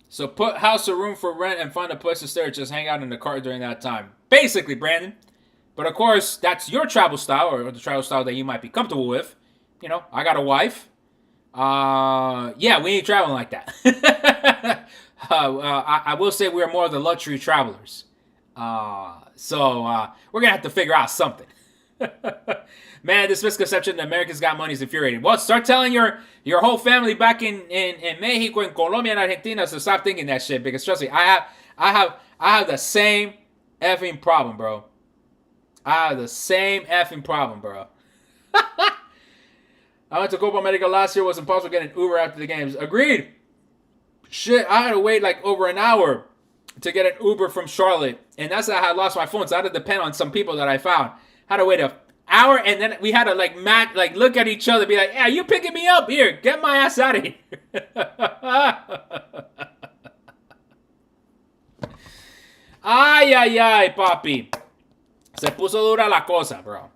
So put house or room for rent and find a place to stay or just hang out in the car during that time. Basically, Brandon. But of course, that's your travel style or the travel style that you might be comfortable with. You know, I got a wife. Yeah, we ain't traveling like that. I will say we're more of the luxury travelers. So we're going to have to figure out something. Man, this misconception that Americans got money is infuriating. Well, start telling your whole family back in Mexico, in Colombia, and Argentina to stop thinking that shit. Because trust me, I have the same effing problem, bro. I have the same effing problem, bro. I went to Copa America last year. It was impossible to get an Uber after the games. Agreed. Shit, I had to wait like over an hour to get an Uber from Charlotte. And that's how I lost my phone. So I had to depend on some people that I found. Had to wait an hour, and then we had to like look at each other, be like, "Yeah, you picking me up? Here, get my ass out of here." Ay, ay, ay, papi. Se puso dura la cosa, bro.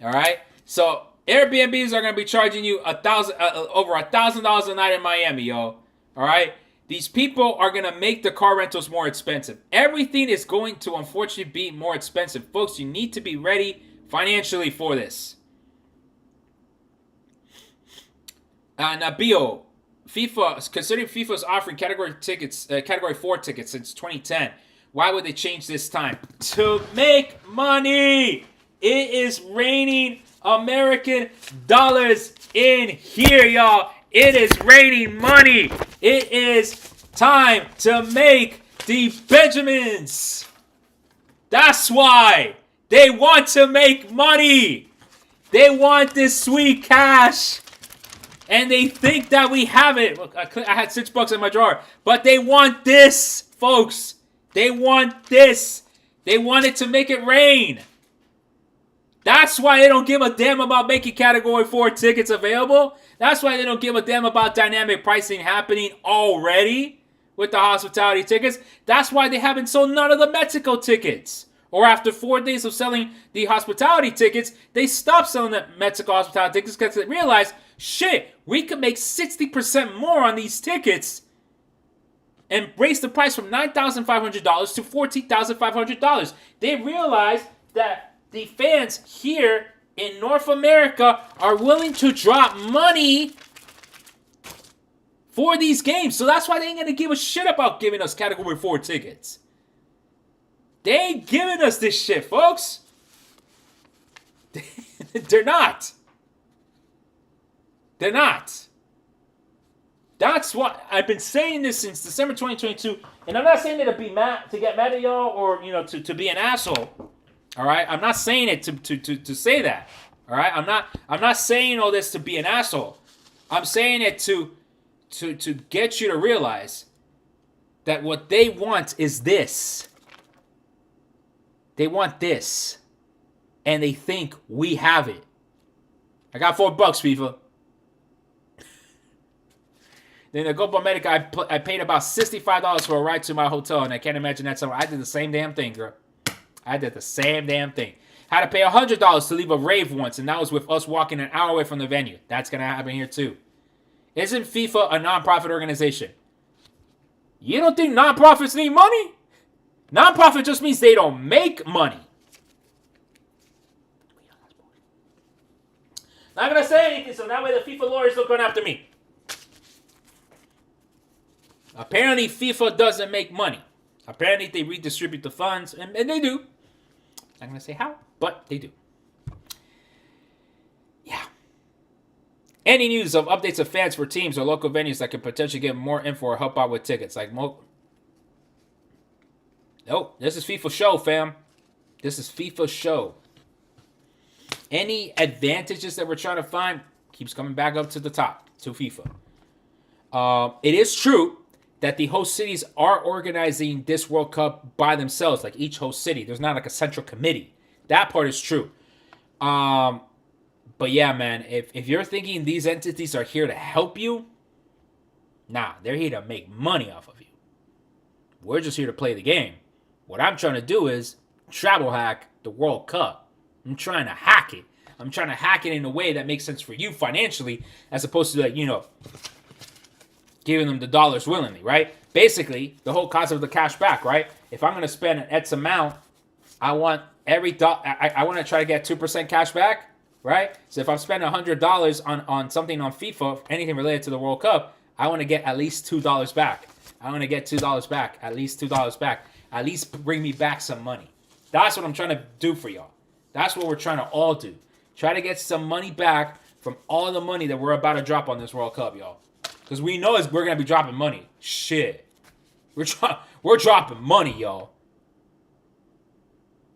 All right? So, Airbnbs are going to be charging you over $1,000 a night in Miami, yo. All right? These people are going to make the car rentals more expensive. Everything is going to, unfortunately, be more expensive. Folks, you need to be ready financially for this. Nabio, considering FIFA's offering Category 4 tickets since 2010, why would they change this time? To make money! It is raining American dollars in here, y'all. It is raining money. It is time to make the Benjamins. That's why they want to make money. They want this sweet cash. And they think that we have it. Look, I had $6 in my drawer. But they want this, folks. They want this. They want it to make it rain. That's why they don't give a damn about making Category 4 tickets available. That's why they don't give a damn about dynamic pricing happening already with the hospitality tickets. That's why they haven't sold none of the Mexico tickets. Or after 4 days of selling the hospitality tickets, they stopped selling the Mexico hospitality tickets because they realized, shit, we could make 60% more on these tickets and raise the price from $9,500 to $14,500. They realized that the fans here in North America are willing to drop money for these games. So that's why they ain't going to give a shit about giving us Category 4 tickets. They ain't giving us this shit, folks. They're not. They're not. That's what I've been saying this since December 2022, and I'm not saying it to be mad, to get mad at y'all, or to be an asshole. All right, I'm not saying it to say that. All right, I'm not saying all this to be an asshole. I'm saying it to get you to realize that what they want is this. They want this, and they think we have it. I got $4, FIFA. Then the Copa America, I paid about $65 for a ride to my hotel, and I can't imagine that somewhere. I did the same damn thing, girl. I did the same damn thing. Had to pay $100 to leave a rave once, and that was with us walking an hour away from the venue. That's going to happen here, too. Isn't FIFA a non-profit organization? You don't think non-profits need money? Non-profit just means they don't make money. Not going to say anything, so that way the FIFA lawyers don't come after me. Apparently, FIFA doesn't make money. Apparently, they redistribute the funds, and they do. I'm not going to say how, but they do. Yeah. Any news of updates of fans for teams or local venues that could potentially get more info or help out with tickets? Nope, this is FIFA show, fam. This is FIFA show. Any advantages that we're trying to find keeps coming back up to the top, to FIFA. It is true that the host cities are organizing this World Cup by themselves, like each host city. There's not like a central committee. That part is true. But yeah, man, if you're thinking these entities are here to help you, nah, they're here to make money off of you. We're just here to play the game. What I'm trying to do is travel hack the World Cup. I'm trying to hack it. I'm trying to hack it in a way that makes sense for you financially, as opposed to, like, giving them the dollars willingly, right? Basically, the whole concept of the cash back, right? If I'm going to spend an X amount, I want every I want to try to get 2% cash back, right? So if I'm spending $100 on something on FIFA, anything related to the World Cup, I want to get at least $2 back. I want to get $2 back, at least $2 back. At least bring me back some money. That's what I'm trying to do for y'all. That's what we're trying to all do. Try to get some money back from all the money that we're about to drop on this World Cup, y'all. Because we know we're going to be dropping money. Shit. We're dropping money, y'all.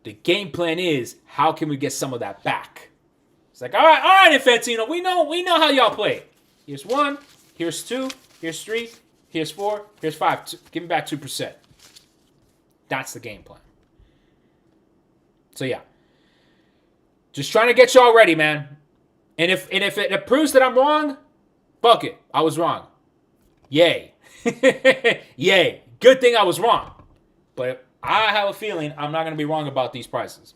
The game plan is, how can we get some of that back? It's like, all right, Infantino, we know how y'all play. Here's 1, here's 2, here's 3, here's 4, here's 5. Give me back 2%. That's the game plan. So yeah. Just trying to get y'all ready, man. And if it proves that I'm wrong, fuck it. I was wrong. Yay. Yay. Good thing I was wrong. But I have a feeling I'm not going to be wrong about these prices.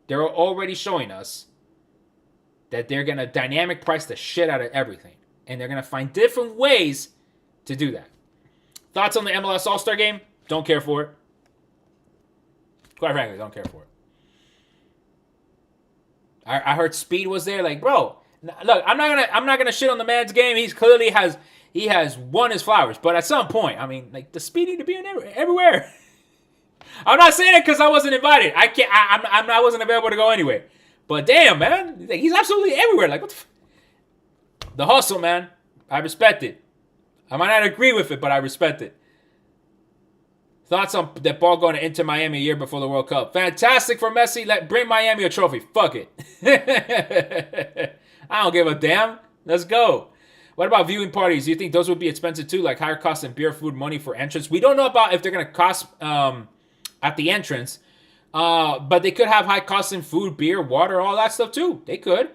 They're already showing us that they're going to dynamic price the shit out of everything. And they're going to find different ways to do that. Thoughts on the MLS All-Star Game? Don't care for it. Quite frankly, don't care for it. I heard Speed was there. Like, bro, look, I'm not gonna shit on the man's game. He clearly has won his flowers. But at some point, I mean, like, the Speed need to be in everywhere. I'm not saying it because I wasn't invited. I wasn't available to go anyway. But damn, man, he's absolutely everywhere. Like, what the hustle, man. I respect it. I might not agree with it, but I respect it. Thoughts on that ball going to Inter Miami a year before the World Cup? Fantastic for Messi. Bring Miami a trophy. Fuck it. I don't give a damn. Let's go. What about viewing parties? Do you think those would be expensive too, like higher cost than beer, food, money for entrance? We don't know about if they're going to cost at the entrance, but they could have high costs in food, beer, water, all that stuff too. They could.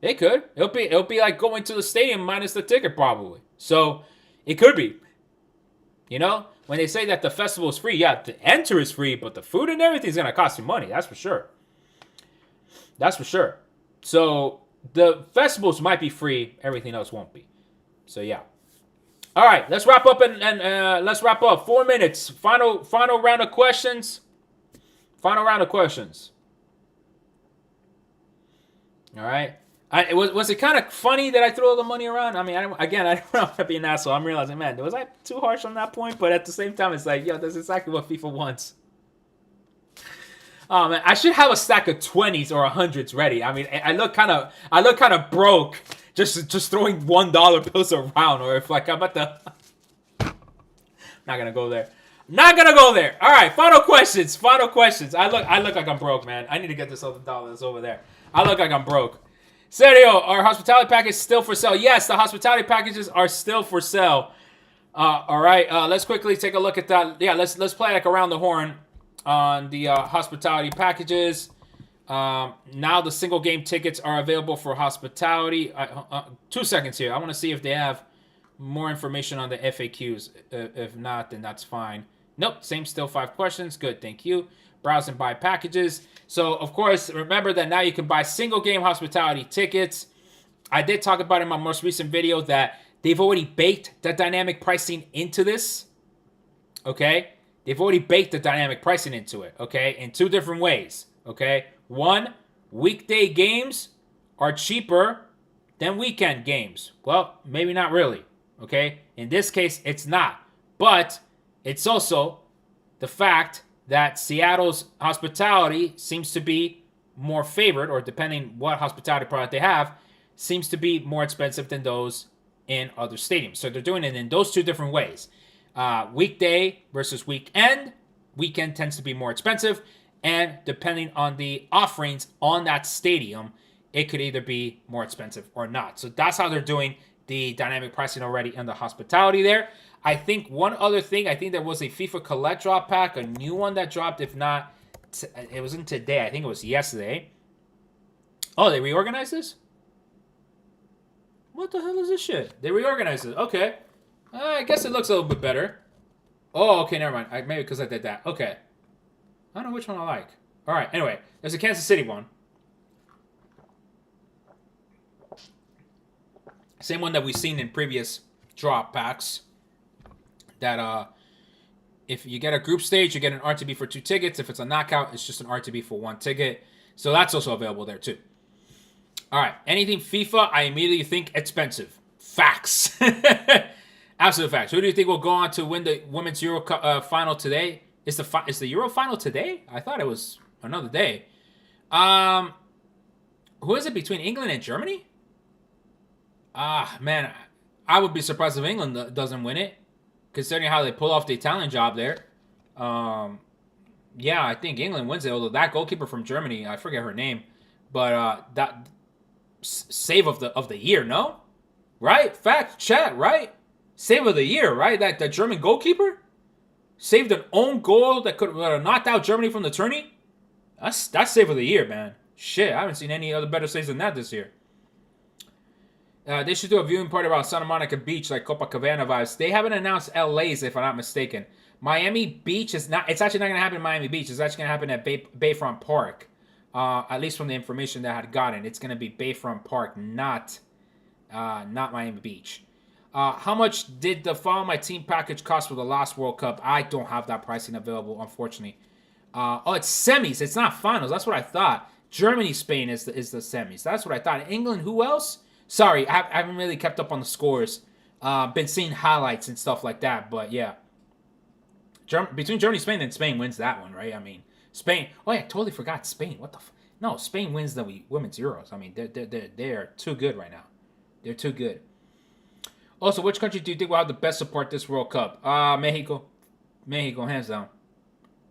It'll be like going to the stadium minus the ticket probably. So it could be. You know, when they say that the festival is free, yeah, to enter is free, but the food and everything is going to cost you money. That's for sure. So the festivals might be free. Everything else won't be. So yeah. All right, let's wrap up and let's wrap up. 4 minutes. Final round of questions. All right. Was it kind of funny that I threw all the money around? I mean, I don't want to be an asshole. I'm realizing, man, was I too harsh on that point? But at the same time, it's like, yo, that's exactly what FIFA wants. Oh man, I should have a stack of 20s or 100s ready. I mean, I look kind of broke just throwing $1 bills around, or if like I'm at the. Not gonna go there. All right, final questions. I look like I'm broke, man. I need to get this other dollar that's over there. I look like I'm broke. Sergio, are hospitality packages still for sale? Yes, the hospitality packages are still for sale. All right, let's quickly take a look at that. Yeah, let's play like around the horn on the hospitality packages. Now the single game tickets are available for hospitality. 2 seconds here. I want to see if they have more information on the FAQs. If not, then that's fine. Nope, same still 5 questions. Good, thank you. Browse and buy packages. So, of course, remember that now you can buy single game hospitality tickets. I did talk about in my most recent video that they've already baked the dynamic pricing into this. Okay? They've already baked the dynamic pricing into it. Okay? In 2 different ways. Okay? 1, weekday games are cheaper than weekend games. Well, maybe not really. Okay? In this case, it's not. But it's also the fact that Seattle's hospitality seems to be more favored, or depending what hospitality product they have, seems to be more expensive than those in other stadiums. So they're doing it in those 2 different ways. Weekday versus weekend. Weekend tends to be more expensive. And depending on the offerings on that stadium, it could either be more expensive or not. So that's how they're doing the dynamic pricing already in the hospitality there. I think one other thing, I think there was a FIFA Collect drop pack, a new one that dropped. If not, it wasn't today. I think it was yesterday. Oh, they reorganized this? What the hell is this shit? They reorganized it. Okay. I guess it looks a little bit better. Oh, okay, never mind. Maybe because I did that. Okay. I don't know which one I like. All right, anyway. There's a Kansas City one. Same one that we've seen in previous drop packs. That if you get a group stage, you get an RTB for 2 tickets. If it's a knockout, it's just an RTB for 1 ticket. So that's also available there too. All right, anything FIFA, I immediately think expensive. Facts. Absolute facts. Who do you think will go on to win the Women's Euro final today? Is the Euro final today? I thought it was another day. Who is it between England and Germany? Man, I would be surprised if England doesn't win it, considering how they pull off the Italian job there. Yeah, I think England wins it, although that goalkeeper from Germany, I forget her name, but that save of the year, no? Right? Fact, chat, right? Save of the year, right? That German goalkeeper saved an own goal that could have knocked out Germany from the tourney. That's save of the year, man. Shit, I haven't seen any other better saves than that this year. They should do a viewing party about Santa Monica Beach, like Copacabana vibes. They haven't announced LA's, if I'm not mistaken. Miami Beach is not. It's actually not going to happen in Miami Beach. It's actually going to happen at Bayfront Park. At least from the information that I had gotten, it's going to be Bayfront Park, not Miami Beach. How much did the Follow My Team package cost for the last World Cup? I don't have that pricing available, unfortunately. It's semis. It's not finals. That's what I thought. Germany, Spain is the semis. That's what I thought. England, who else? Sorry, I haven't really kept up on the scores. Been seeing highlights and stuff like that, but yeah. Between Germany, Spain, and Spain wins that one, right? I mean, Spain. Oh, yeah, I totally forgot Spain. What the No, Spain wins the women's Euros. I mean, they're too good right now. They're too good. Also, which country do you think will have the best support this World Cup? Mexico. Mexico, hands down.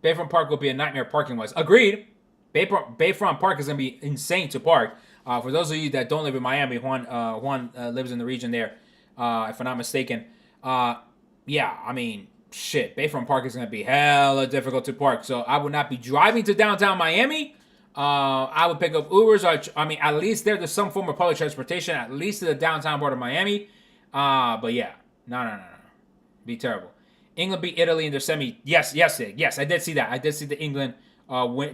Bayfront Park will be a nightmare parking-wise. Agreed. Bayfront Park is going to be insane to park. For those of you that don't live in Miami, Juan lives in the region there, if I'm not mistaken. Yeah, I mean, shit. Bayfront Park is going to be hella difficult to park. So I would not be driving to downtown Miami. I would pick up Ubers. I mean, at least there's some form of public transportation, at least to the downtown part of Miami. But yeah, no. Be terrible. England beat Italy in their semi. Yes, I did see that. I did see the England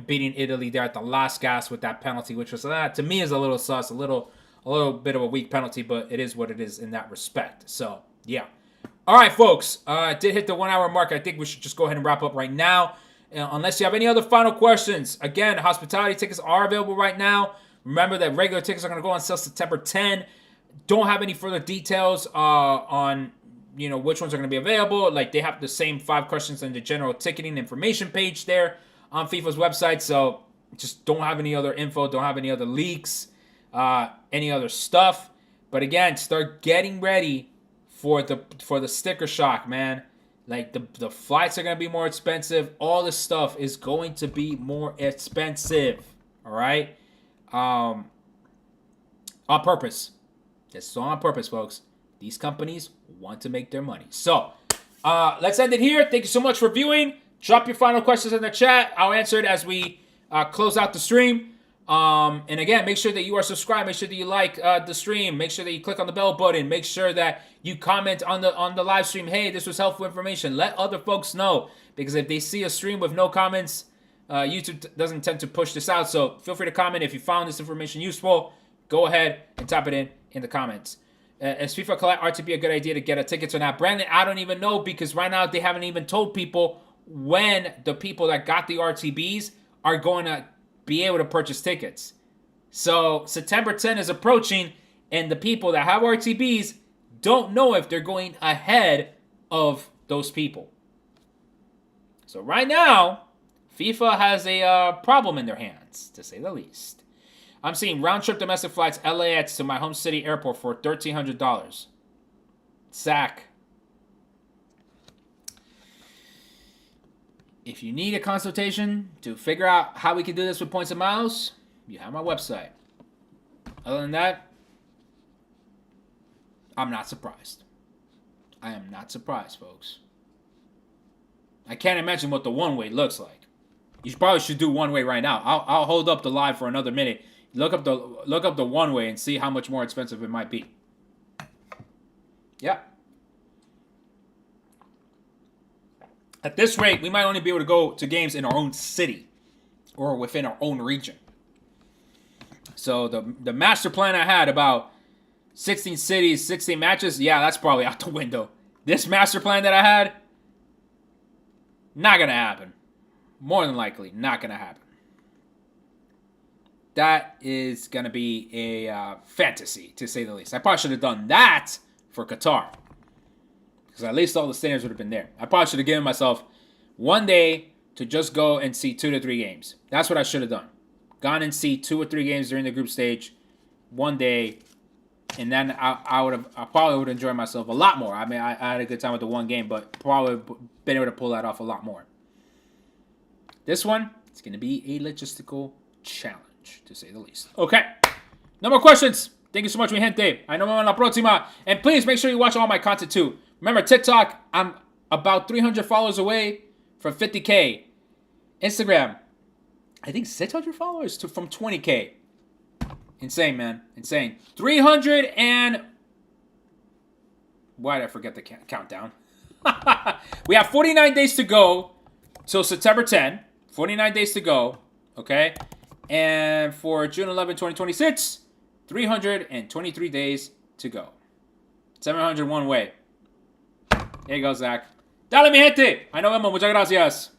beating Italy there at the last gasp with that penalty, which was to me is a little sus, a little bit of a weak penalty, but it is what it is in that respect. So yeah. All right, folks. It did hit the 1 hour mark. I think we should just go ahead and wrap up right now. Unless you have any other final questions. Again, hospitality tickets are available right now. Remember that regular tickets are going to go on sale September 10. Don't have any further details on which ones are going to be available. Like, they have the same 5 questions in the general ticketing information page there on FIFA's website. So just don't have any other info. Don't have any other leaks, any other stuff. But again, start getting ready for the sticker shock, man. Like, the flights are going to be more expensive. All this stuff is going to be more expensive. All right? On purpose. That's on purpose, folks. These companies want to make their money. So, let's end it here. Thank you so much for viewing. Drop your final questions in the chat. I'll answer it as we close out the stream. And again, make sure that you are subscribed. Make sure that you like the stream. Make sure that you click on the bell button. Make sure that you comment on the live stream. Hey, this was helpful information. Let other folks know, because if they see a stream with no comments, YouTube doesn't tend to push this out. So feel free to comment if you found this information useful. Go ahead and type it in the comments. Is FIFA Collect RTB a good idea to get a ticket or not? Brandon, I don't even know, because right now they haven't even told people when the people that got the RTBs are going to be able to purchase tickets. So September 10 is approaching, and the people that have RTBs don't know if they're going ahead of those people. So right now, FIFA has a problem in their hands, to say the least. I'm seeing round-trip domestic flights LAX to my home city airport for $1,300. Zach. If you need a consultation to figure out how we can do this with points and miles, you have my website. Other than that, I'm not surprised. I am not surprised, folks. I can't imagine what the one-way looks like. You probably should do one-way right now. I'll hold up the live for another minute. Look up the one-way and see how much more expensive it might be. Yeah. At this rate, we might only be able to go to games in our own city or within our own region. So the master plan I had about 16 cities, 16 matches, yeah, that's probably out the window. This master plan that I had, not going to happen. More than likely, not going to happen. That is going to be a fantasy, to say the least. I probably should have done that for Qatar, because at least all the stadiums would have been there. I probably should have given myself one day to just go and see 2 to 3 games. That's what I should have done. Gone and see 2 or 3 games during the group stage, one day, and then I probably would enjoy myself a lot more. I mean, I had a good time with the one game, but probably been able to pull that off a lot more. This one, it's going to be a logistical challenge, to say the least. Okay. No more questions. Thank you so much, mi gente. I know en la próxima. And please make sure you watch all my content too. Remember, TikTok, I'm about 300 followers away from 50K. Instagram, I think 600 followers from 20K. Insane, man. Insane. 300 and... Why did I forget the countdown? We have 49 days to go till September 10. 49 days to go. Okay? And for June 11, 2026, 323 days to go. 701 way. There you go, Zach. Dale, mi gente. I know, Emma. Muchas gracias.